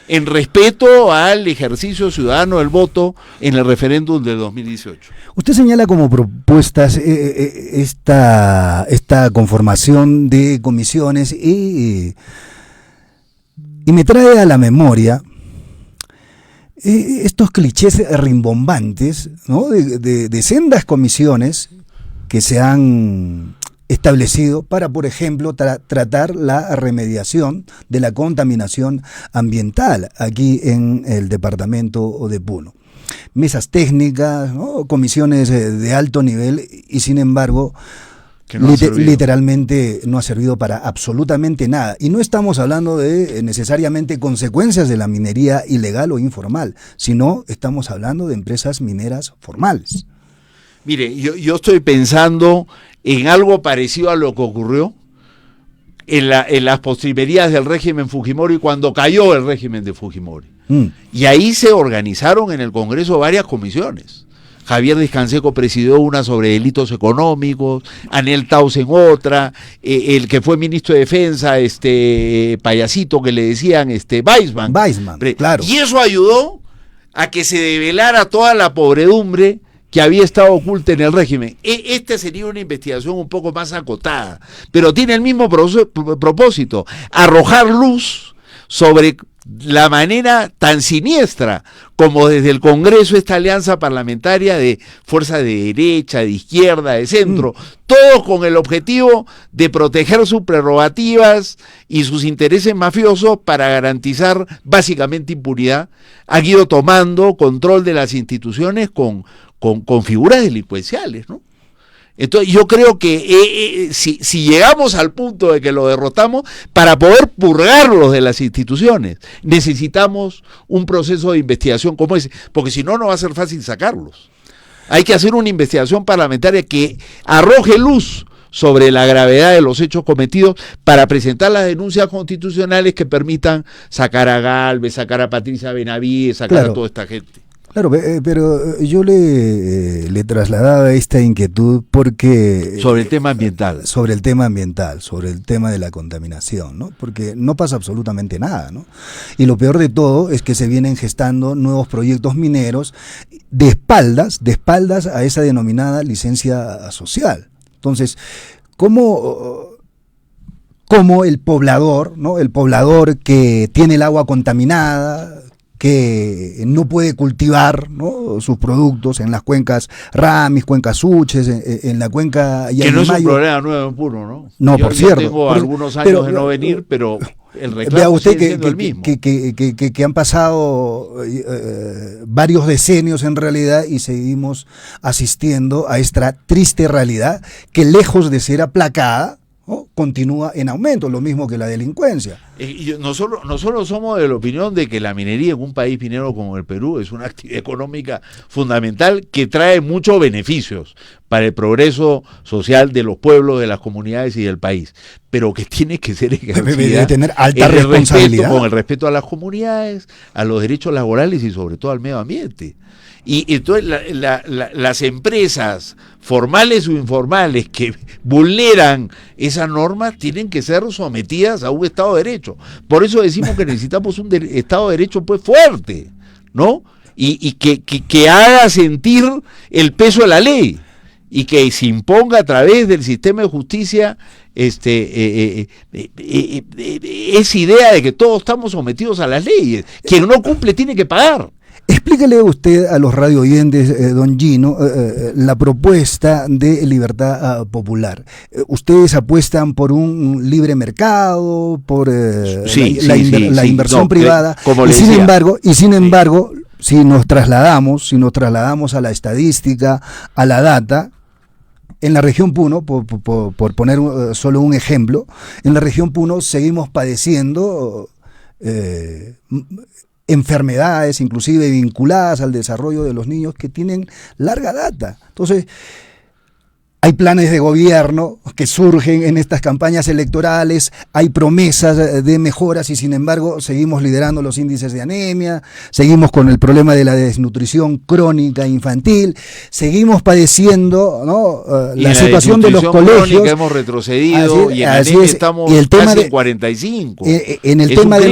S4: en respeto al ejercicio ciudadano del voto en el referéndum del 2018.
S3: Usted señala como propuestas esta conformación de comisiones y me trae a la memoria estos clichés rimbombantes, ¿no?, de sendas comisiones que se han establecido para, por ejemplo, tratar la remediación de la contaminación ambiental aquí en el departamento de Puno. Mesas técnicas, ¿no?, comisiones de alto nivel y sin embargo literalmente no ha servido para absolutamente nada. Y no estamos hablando de necesariamente consecuencias de la minería ilegal o informal, sino estamos hablando de empresas mineras formales.
S4: Mire, yo estoy pensando en algo parecido a lo que ocurrió en las postrimerías del régimen Fujimori cuando cayó el régimen de Fujimori. Y ahí se organizaron en el Congreso varias comisiones, Javier Descanseco presidió una sobre delitos económicos, Anel Tausen otra, el que fue ministro de Defensa, payasito que le decían, Weissman,
S3: claro.
S4: Y eso ayudó a que se develara toda la podredumbre que había estado oculta en el régimen. Esta sería una investigación un poco más acotada, pero tiene el mismo propósito, arrojar luz sobre la manera tan siniestra como desde el Congreso esta alianza parlamentaria de fuerzas de derecha, de izquierda, de centro, todos con el objetivo de proteger sus prerrogativas y sus intereses mafiosos para garantizar básicamente impunidad, han ido tomando control de las instituciones con figuras delincuenciales, ¿no? Entonces yo creo que si llegamos al punto de que lo derrotamos, para poder purgarlos de las instituciones, necesitamos un proceso de investigación como ese, porque si no, no va a ser fácil sacarlos. Hay que hacer una investigación parlamentaria que arroje luz sobre la gravedad de los hechos cometidos para presentar las denuncias constitucionales que permitan sacar a Gálvez, sacar a Patricia Benavides, sacar a toda esta gente.
S3: Claro, pero yo le trasladaba esta inquietud porque...
S4: Sobre el tema ambiental.
S3: Sobre el tema ambiental, sobre el tema de la contaminación, ¿no? Porque no pasa absolutamente nada, ¿no? Y lo peor de todo es que se vienen gestando nuevos proyectos mineros de espaldas a esa denominada licencia social. Entonces, ¿cómo el poblador, ¿no? El poblador que tiene el agua contaminada, que no puede cultivar, ¿no?, sus productos en las cuencas Ramis, cuencas Suches, en la cuenca Llanimayo.
S4: Que no es un problema nuevo en Puno, ¿no?
S3: No, por cierto.
S4: Yo tengo algunos años de no venir, pero el reclamo
S3: vea usted
S4: sigue siendo el mismo.
S3: Que han pasado varios decenios en realidad y seguimos asistiendo a esta triste realidad que, lejos de ser aplacada, ¿no?, continúa en aumento, lo mismo que la delincuencia.
S4: Nosotros somos de la opinión de que la minería en un país minero como el Perú es una actividad económica fundamental que trae muchos beneficios para el progreso social de los pueblos, de las comunidades y del país, pero que tiene que ser ejercida
S3: debe tener alta responsabilidad,
S4: con el respeto a las comunidades, a los derechos laborales y sobre todo al medio ambiente. Y entonces las empresas formales o informales que vulneran esas normas tienen que ser sometidas a un Estado de Derecho. Por eso decimos que necesitamos un Estado de Derecho pues fuerte, ¿no? Y que haga sentir el peso de la ley y que se imponga a través del sistema de justicia esa idea de que todos estamos sometidos a las leyes. Quien no cumple tiene que pagar.
S3: Explíquele usted a los radio oyentes, don Gino, la propuesta de libertad popular. ¿Ustedes apuestan por un libre mercado, por la inversión privada? Y sin embargo, si nos trasladamos a la estadística, a la data, en la región Puno, por poner solo un ejemplo, en la región Puno seguimos padeciendo enfermedades, inclusive vinculadas al desarrollo de los niños, que tienen larga data. Entonces, hay planes de gobierno que surgen en estas campañas electorales, hay promesas de mejoras y sin embargo seguimos liderando los índices de anemia, seguimos con el problema de la desnutrición crónica infantil, seguimos padeciendo, ¿no?, la situación de los colegios.
S4: Hemos retrocedido y en anemia estamos casi en 45.
S3: En el tema de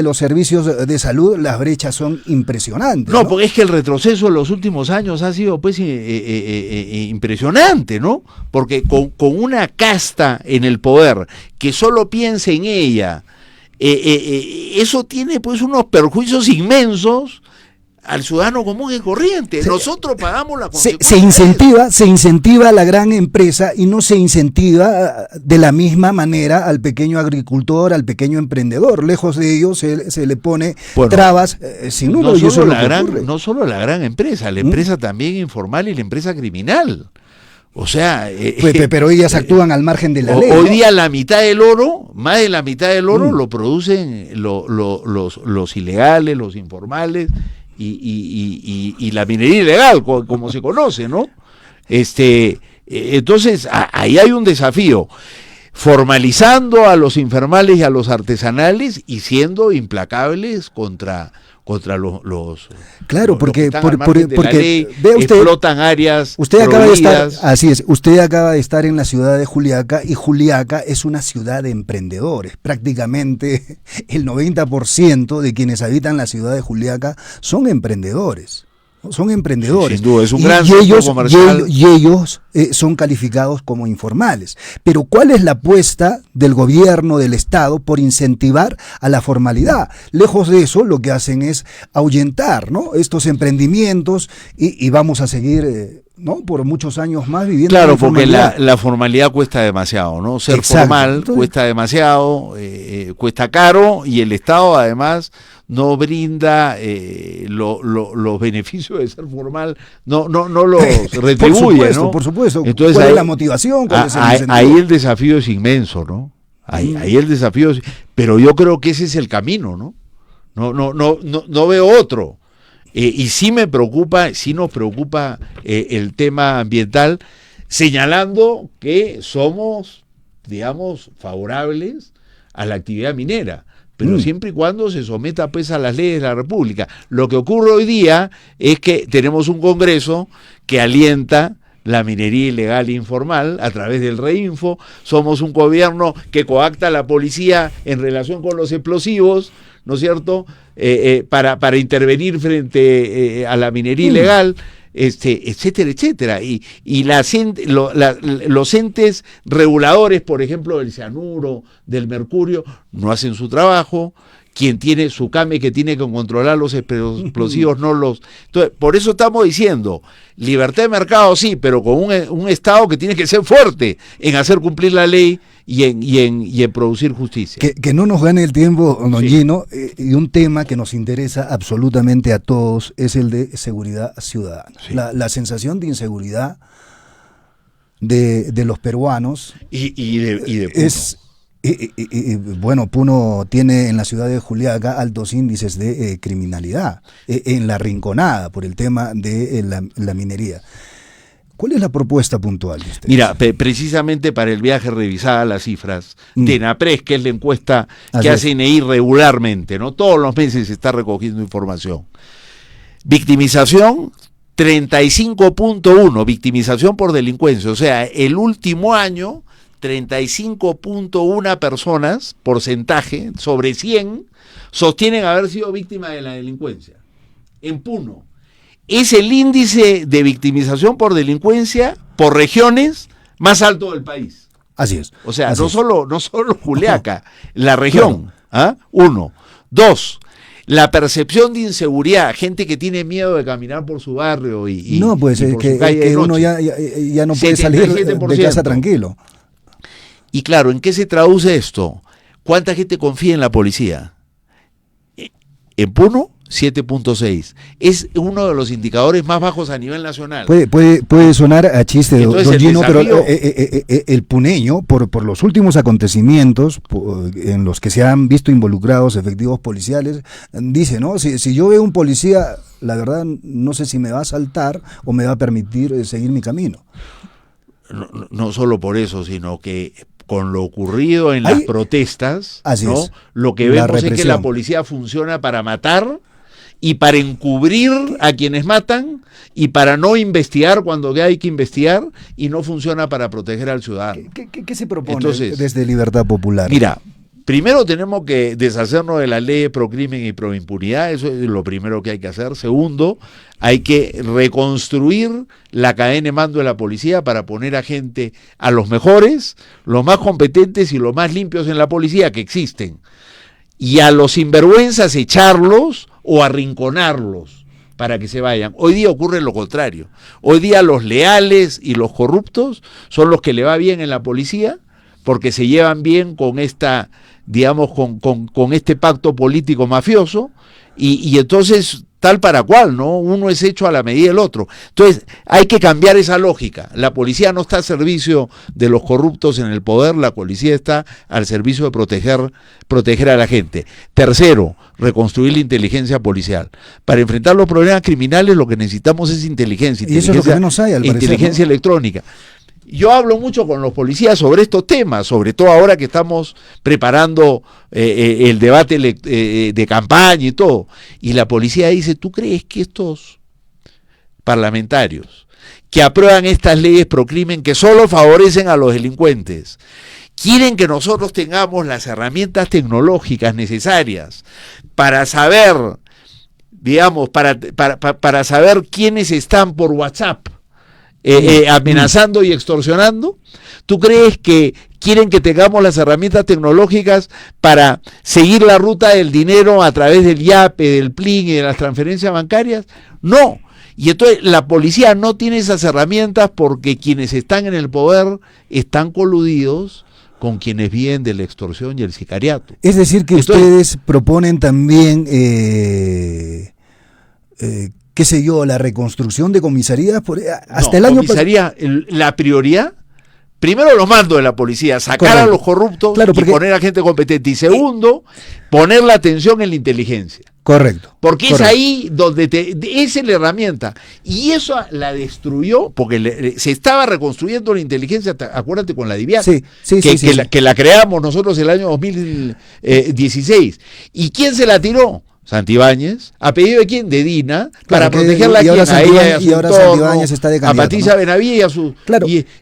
S3: los servicios, de salud, las brechas son impresionantes.
S4: No, porque es que el retroceso en los últimos años ha sido pues impresionante, ¿no? Porque con una casta en el poder que solo piensa en ella, eso tiene pues unos perjuicios inmensos al ciudadano común y corriente. Nosotros pagamos la consecuencia.
S3: Se incentiva a la gran empresa y no se incentiva de la misma manera al pequeño agricultor, al pequeño emprendedor. Lejos de ello se le pone trabas sin número.
S4: No solo la gran empresa, la empresa también informal y la empresa criminal. O sea,
S3: pero ellas actúan al margen de la ley.
S4: Hoy día la mitad del oro, más de la mitad del oro lo producen los ilegales, los informales y la minería ilegal, como se conoce, ¿no? Entonces, ahí hay un desafío. formalizando a los informales y a los artesanales y siendo implacables contra los
S3: claro, porque
S4: ley,
S3: ve usted,
S4: explotan áreas
S3: usted acaba
S4: prohibidas.
S3: de estar, así es, usted acaba de estar en la ciudad de Juliaca, y Juliaca es una ciudad de emprendedores. Prácticamente el 90% de quienes habitan la ciudad de Juliaca son emprendedores. Son emprendedores.
S4: Sin duda, es un gran centro comercial.
S3: Y ellos son calificados como informales. Pero ¿cuál es la apuesta del gobierno, del Estado, por incentivar a la formalidad? Lejos de eso, lo que hacen es ahuyentar, ¿no?, estos emprendimientos, y vamos a seguir ¿no?, por muchos años más viviendo.
S4: Claro, porque la formalidad cuesta demasiado, ¿no? Ser formal cuesta demasiado, cuesta caro, y el Estado además no brinda los beneficios de ser formal, no los retribuye, ¿no?
S3: Por supuesto.
S4: Entonces,
S3: ¿cuál es la motivación? ¿Cuál es el incentivo?
S4: Ahí el desafío es inmenso, ¿no? Ahí el desafío es, pero yo creo que ese es el camino, ¿no? No veo otro. Y sí me preocupa, sí nos preocupa el tema ambiental, señalando que somos, digamos, favorables a la actividad minera, pero siempre y cuando se someta pues a las leyes de la República. Lo que ocurre hoy día es que tenemos un Congreso que alienta la minería ilegal e informal a través del Reinfo. Somos un gobierno que coacta a la policía en relación con los explosivos, ¿no es cierto?, para intervenir frente a la minería ilegal, etcétera, etcétera. Y los entes reguladores, por ejemplo, del cianuro, del mercurio, no hacen su trabajo. Quien tiene su CAME, que tiene que controlar los explosivos, no los... Entonces, por eso estamos diciendo, libertad de mercado sí, pero con un Estado que tiene que ser fuerte en hacer cumplir la ley y en producir justicia.
S3: Que no nos gane el tiempo, don Gino, y un tema que nos interesa absolutamente a todos es el de seguridad ciudadana. Sí. La sensación de inseguridad de los peruanos
S4: y de Puno.
S3: Es... bueno, Puno tiene en la ciudad de Juliaca altos índices de criminalidad, en la Rinconada, por el tema de la minería. ¿Cuál es la propuesta puntual de ustedes?
S4: Mira, precisamente para el viaje revisaba las cifras de ENAPRES, que es la encuesta que hace INEI regularmente, ¿no? Todos los meses se está recogiendo información. Victimización 35.1, victimización por delincuencia, o sea, el último año 35.1 personas, porcentaje, sobre 100, sostienen haber sido víctimas de la delincuencia. En Puno, es el índice de victimización por delincuencia por regiones más alto del país.
S3: Así es.
S4: O sea, no solo Juliaca, la región. Claro. Uno. Dos, la percepción de inseguridad, gente que tiene miedo de caminar por su barrio y
S3: no, pues
S4: y
S3: es
S4: por
S3: que,
S4: su calle
S3: que
S4: de
S3: uno ya no puede salir de casa tranquilo.
S4: Y claro, ¿en qué se traduce esto? ¿Cuánta gente confía en la policía? En Puno, 7.6. Es uno de los indicadores más bajos a nivel nacional.
S3: Puede sonar a chiste,
S4: entonces,
S3: don Gino, pero el puneño, por los últimos acontecimientos en los que se han visto involucrados efectivos policiales, dice, ¿no? Si yo veo un policía, la verdad no sé si me va a asaltar o me va a permitir seguir mi camino.
S4: No solo por eso, sino que con lo ocurrido en las protestas, ¿no? Lo que vemos es que la policía funciona para matar y para encubrir a quienes matan y para no investigar cuando hay que investigar, y no funciona para proteger al ciudadano.
S3: ¿Qué se propone desde Libertad Popular?
S4: Mira, primero tenemos que deshacernos de las leyes pro crimen y pro impunidad, eso es lo primero que hay que hacer. Segundo, hay que reconstruir la cadena de mando de la policía para poner a gente, a los mejores, los más competentes y los más limpios en la policía que existen, y a los sinvergüenzas echarlos o arrinconarlos para que se vayan. Hoy día ocurre lo contrario. Hoy día los leales y los corruptos son los que le va bien en la policía, porque se llevan bien con esta, digamos, con este pacto político mafioso, y entonces tal para cual, ¿no? Uno es hecho a la medida del otro. Entonces hay que cambiar esa lógica. La policía no está al servicio de los corruptos en el poder, la policía está al servicio de proteger a la gente. Tercero, reconstruir la inteligencia policial. Para enfrentar los problemas criminales lo que necesitamos es inteligencia.
S3: Y eso es lo que menos hay, al parecer,
S4: inteligencia, ¿no?, electrónica. yo hablo mucho con los policías sobre estos temas, sobre todo ahora que estamos preparando el debate de campaña y todo. Y la policía dice, ¿tú crees que estos parlamentarios que aprueban estas leyes pro crimen que solo favorecen a los delincuentes quieren que nosotros tengamos las herramientas tecnológicas necesarias para saber, digamos, para saber quiénes están por WhatsApp amenazando y extorsionando? ¿Tú crees que quieren que tengamos las herramientas tecnológicas para seguir la ruta del dinero a través del YAPE, del PLIN y de las transferencias bancarias? No. Y entonces la policía no tiene esas herramientas porque quienes están en el poder están coludidos con quienes viven de la extorsión y el sicariato.
S3: Es decir, que
S4: entonces,
S3: ustedes proponen también, qué sé yo, la reconstrucción de comisarías hasta el año
S4: pasado. La prioridad, primero los mandos de la policía, sacar Correcto. A los corruptos, claro, y poner a gente competente. Y segundo, poner la atención en la inteligencia.
S3: Correcto.
S4: Porque
S3: correcto.
S4: Es ahí donde esa es la herramienta. Y eso la destruyó, porque se estaba reconstruyendo la inteligencia, acuérdate, con la DIVIAC, que la creamos nosotros el año 2016. ¿Y quién se la tiró? Santibáñez, ¿a pedido de quién? De Dina, para protegerla a ella y a su entorno,
S3: está de
S4: a Patricia Benavides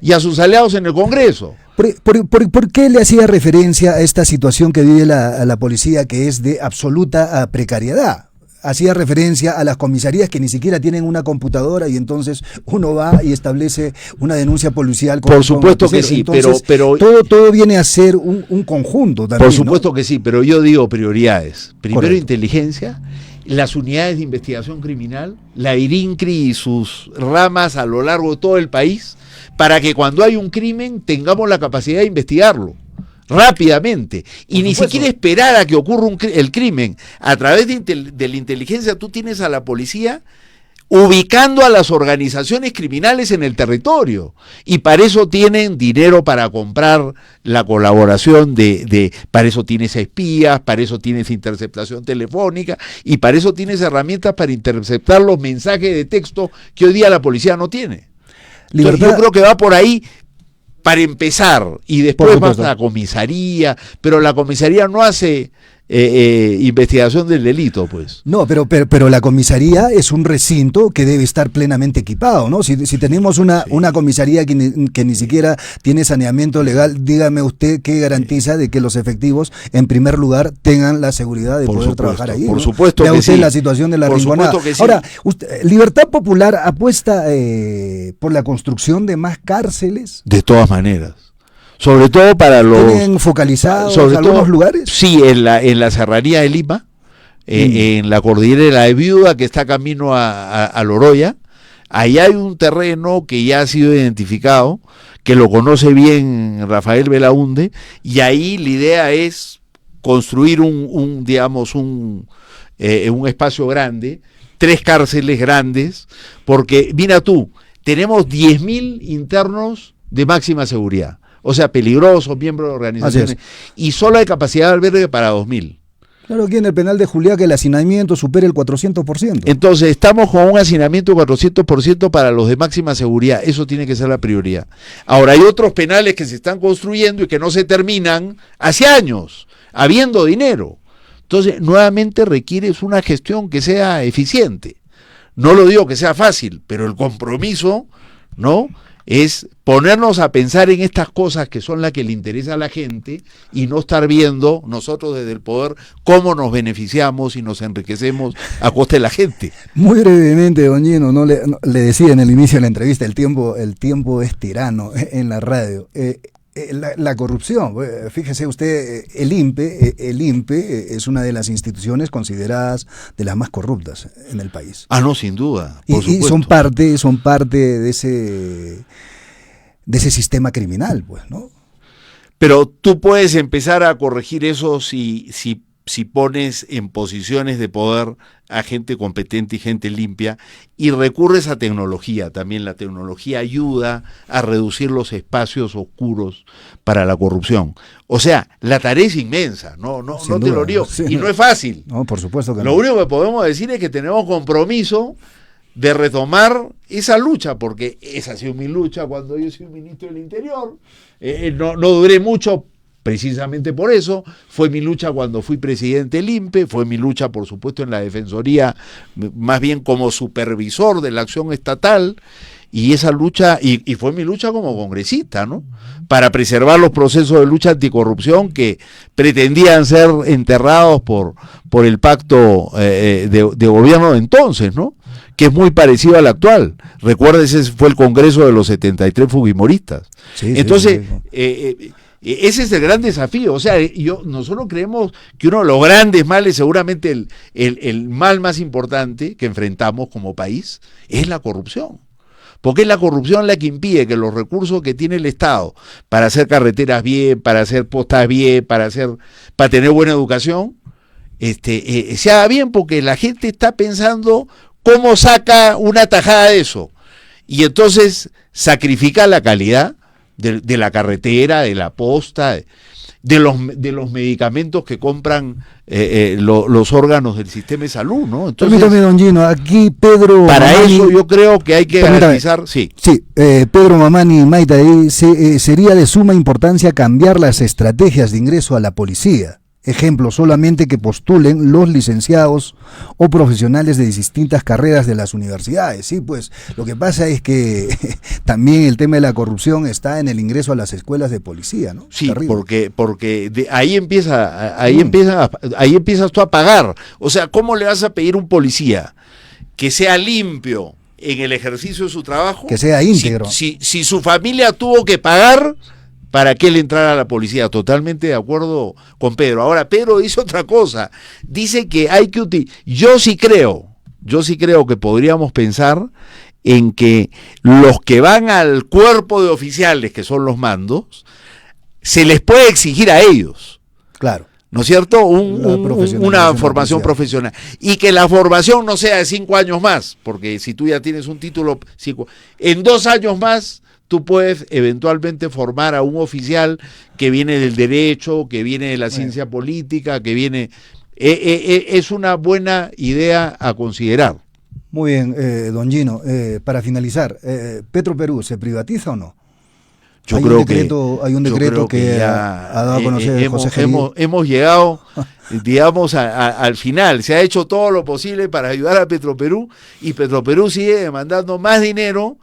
S4: y a sus aliados en el Congreso.
S3: ¿Por qué le hacía referencia a esta situación que vive la policía, que es de absoluta precariedad? Hacía referencia a las comisarías que ni siquiera tienen una computadora y entonces uno va y establece una denuncia policial.
S4: Por supuesto que sí, entonces, pero
S3: todo viene a ser un conjunto también.
S4: Por supuesto, ¿no? Que sí, pero yo digo prioridades. Primero, Correcto. Inteligencia, las unidades de investigación criminal, la IRINCRI y sus ramas a lo largo de todo el país, para que cuando hay un crimen tengamos la capacidad de investigarlo rápidamente y ni siquiera esperar a que ocurra el crimen. A través de la inteligencia tú tienes a la policía ubicando a las organizaciones criminales en el territorio, y para eso tienen dinero para comprar la colaboración para eso tienes espías, para eso tienes interceptación telefónica y para eso tienes herramientas para interceptar los mensajes de texto que hoy día la policía no tiene. Entonces, yo creo que va por ahí para empezar, y después vas a la comisaría, pero la comisaría no hace investigación del delito, pues.
S3: No, pero la comisaría es un recinto que debe estar plenamente equipado, ¿no? Si tenemos una comisaría que ni siquiera tiene saneamiento legal, dígame usted qué garantiza de que los efectivos, en primer lugar, tengan la seguridad de poder trabajar ahí.
S4: Por
S3: ¿no?
S4: supuesto.
S3: Vea
S4: que
S3: usted
S4: sí.
S3: La situación de la Rinconada.
S4: Sí.
S3: Ahora, Libertad Popular apuesta por la construcción de más cárceles.
S4: De todas maneras. Sobre todo para los...
S3: ¿Tienen focalizados algunos lugares?
S4: Sí, en la Serranía de Lima, en la cordillera de Viuda, que está camino a Loroya. Ahí hay un terreno que ya ha sido identificado, que lo conoce bien Rafael Belaunde, y ahí la idea es construir un espacio grande, 3 cárceles grandes, porque mira tú, tenemos 10.000 internos de máxima seguridad. O sea, peligrosos, miembros de organizaciones, y solo hay capacidad de albergue para 2.000.
S3: Claro, aquí en el penal de Juliaca el hacinamiento supera el 400%.
S4: Entonces, estamos con un hacinamiento de 400% para los de máxima seguridad. Eso tiene que ser la prioridad. Ahora, hay otros penales que se están construyendo y que no se terminan hace años, habiendo dinero. Entonces, nuevamente requieres una gestión que sea eficiente. No lo digo que sea fácil, pero el compromiso, ¿no?, es ponernos a pensar en estas cosas que son las que le interesa a la gente y no estar viendo nosotros desde el poder cómo nos beneficiamos y nos enriquecemos a costa de la gente.
S3: Muy brevemente, don Gino, le decía en el inicio de la entrevista, el tiempo es tirano en la radio. La corrupción, fíjese usted, el INPE es una de las instituciones consideradas de las más corruptas en el país.
S4: Ah, no, sin duda.
S3: Y son parte de ese sistema criminal, pues, ¿no?
S4: Pero tú puedes empezar a corregir eso si pones en posiciones de poder a gente competente y gente limpia, y recurres a tecnología también. La tecnología ayuda a reducir los espacios oscuros para la corrupción. O sea, la tarea es inmensa, no te lo digo, y no es fácil.
S3: No, por supuesto que no.
S4: Lo único que podemos decir es que tenemos compromiso de retomar esa lucha, porque esa ha sido mi lucha cuando yo soy ministro del Interior. No duré mucho precisamente por eso. Fue mi lucha cuando fui presidente del INPE, fue mi lucha, por supuesto, en la Defensoría, más bien como supervisor de la acción estatal, y esa lucha, y fue mi lucha como congresista, ¿no? Para preservar los procesos de lucha anticorrupción que pretendían ser enterrados por el pacto de gobierno de entonces, ¿no? Que es muy parecido al actual. Recuerda, ese fue el Congreso de los 73 fujimoristas. Sí, entonces, sí. Ese es el gran desafío. O sea, nosotros creemos que uno de los grandes males, seguramente el mal más importante que enfrentamos como país, es la corrupción. Porque es la corrupción la que impide que los recursos que tiene el Estado para hacer carreteras bien, para hacer postas bien, para tener buena educación, se haga bien, porque la gente está pensando cómo saca una tajada de eso. Y entonces sacrifica la calidad de la carretera, de la posta, de los medicamentos que compran los órganos del sistema de salud, ¿no? Entonces,
S3: permítame, don Gino, aquí Pedro
S4: para
S3: Mamani,
S4: eso yo creo que hay que garantizar, sí.
S3: Pedro Mamani Maita, sería de suma importancia cambiar las estrategias de ingreso a la policía. Ejemplo, solamente que postulen los licenciados o profesionales de distintas carreras de las universidades. Sí, pues lo que pasa es que también el tema de la corrupción está en el ingreso a las escuelas de policía, ¿no?
S4: Sí, porque ahí empiezas tú a pagar. O sea, ¿cómo le vas a pedir a un policía que sea limpio en el ejercicio de su trabajo?
S3: Que sea íntegro.
S4: Si su familia tuvo que pagar para que él entrara a la policía. Totalmente de acuerdo con Pedro. Ahora, Pedro dice otra cosa. Dice que hay que utilizar. Yo sí creo que podríamos pensar en que los que van al cuerpo de oficiales, que son los mandos, se les puede exigir a ellos.
S3: Claro.
S4: ¿No es cierto? Una formación profesional. Y que la formación no sea de 5 años más, porque si tú ya tienes un título, en 2 años más, tú puedes eventualmente formar a un oficial que viene del derecho, que viene de la ciencia política, que viene... es una buena idea a considerar.
S3: Muy bien, don Gino. Para finalizar, ¿Petroperú se privatiza o no? Hay un decreto que ha dado a conocer José Gerí.
S4: Hemos llegado, digamos, al final. Se ha hecho todo lo posible para ayudar a Petroperú, y Petroperú sigue demandando más dinero,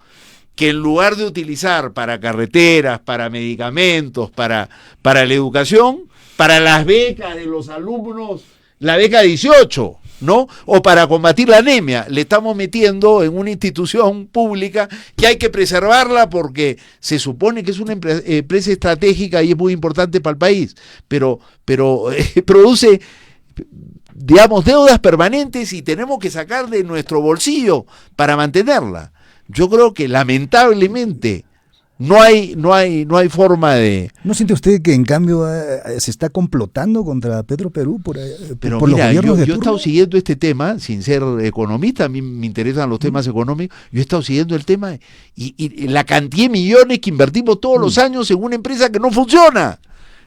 S4: que en lugar de utilizar para carreteras, para medicamentos, para la educación, para las becas de los alumnos, la beca 18, ¿no? O para combatir la anemia, le estamos metiendo en una institución pública que hay que preservarla porque se supone que es una empresa estratégica y es muy importante para el país, pero produce, digamos, deudas permanentes y tenemos que sacar de nuestro bolsillo para mantenerla. Yo creo que lamentablemente no hay forma de...
S3: ¿No siente usted que en cambio se está complotando contra Petroperú por
S4: los gobiernos de turno? Yo he estado siguiendo este tema, sin ser economista, a mí me interesan los temas económicos, yo he estado siguiendo el tema y la cantidad de millones que invertimos todos los años en una empresa que no funciona.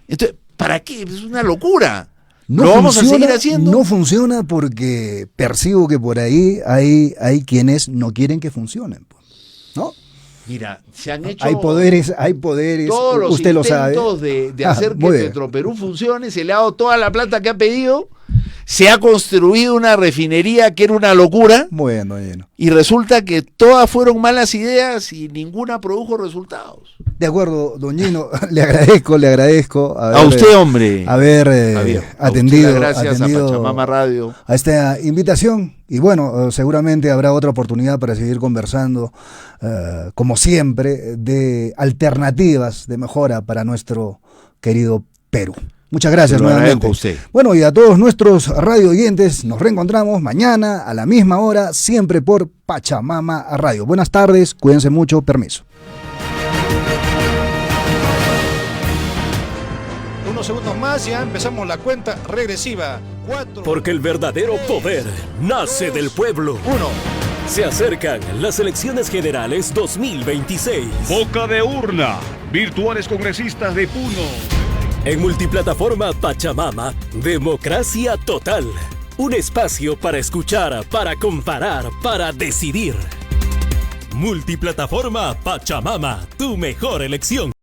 S4: Entonces, ¿para qué? Es una locura.
S3: ¿Lo vamos a seguir haciendo? No funciona porque percibo que por ahí hay quienes no quieren que funcionen, ¿no?
S4: Mira, se han hecho...
S3: Hay poderes,
S4: todos los
S3: usted lo sabe.
S4: de hacer que Petroperú funcione, se le ha dado toda la plata que ha pedido, se ha construido una refinería que era una locura.
S3: Bueno.
S4: Y resulta que todas fueron malas ideas y ninguna produjo resultados.
S3: De acuerdo, don Gino, le agradezco
S4: a usted, hombre,
S3: haber atendido,
S4: gracias a Pachamama Radio
S3: a esta invitación. Y bueno, seguramente habrá otra oportunidad para seguir conversando, como siempre, de alternativas de mejora para nuestro querido Perú. Muchas gracias nuevamente.
S4: Usted.
S3: Bueno, y a todos nuestros radio oyentes, nos reencontramos mañana a la misma hora, siempre por Pachamama Radio. Buenas tardes, cuídense mucho, permiso.
S14: Unos segundos más, ya empezamos la cuenta regresiva. 4.
S1: Porque el verdadero poder nace del pueblo.
S14: 1.
S1: Se acercan las elecciones generales 2026.
S2: Boca de urna, virtuales congresistas de Puno.
S1: En multiplataforma Pachamama, democracia total. Un espacio para escuchar, para comparar, para decidir. Multiplataforma Pachamama, tu mejor elección.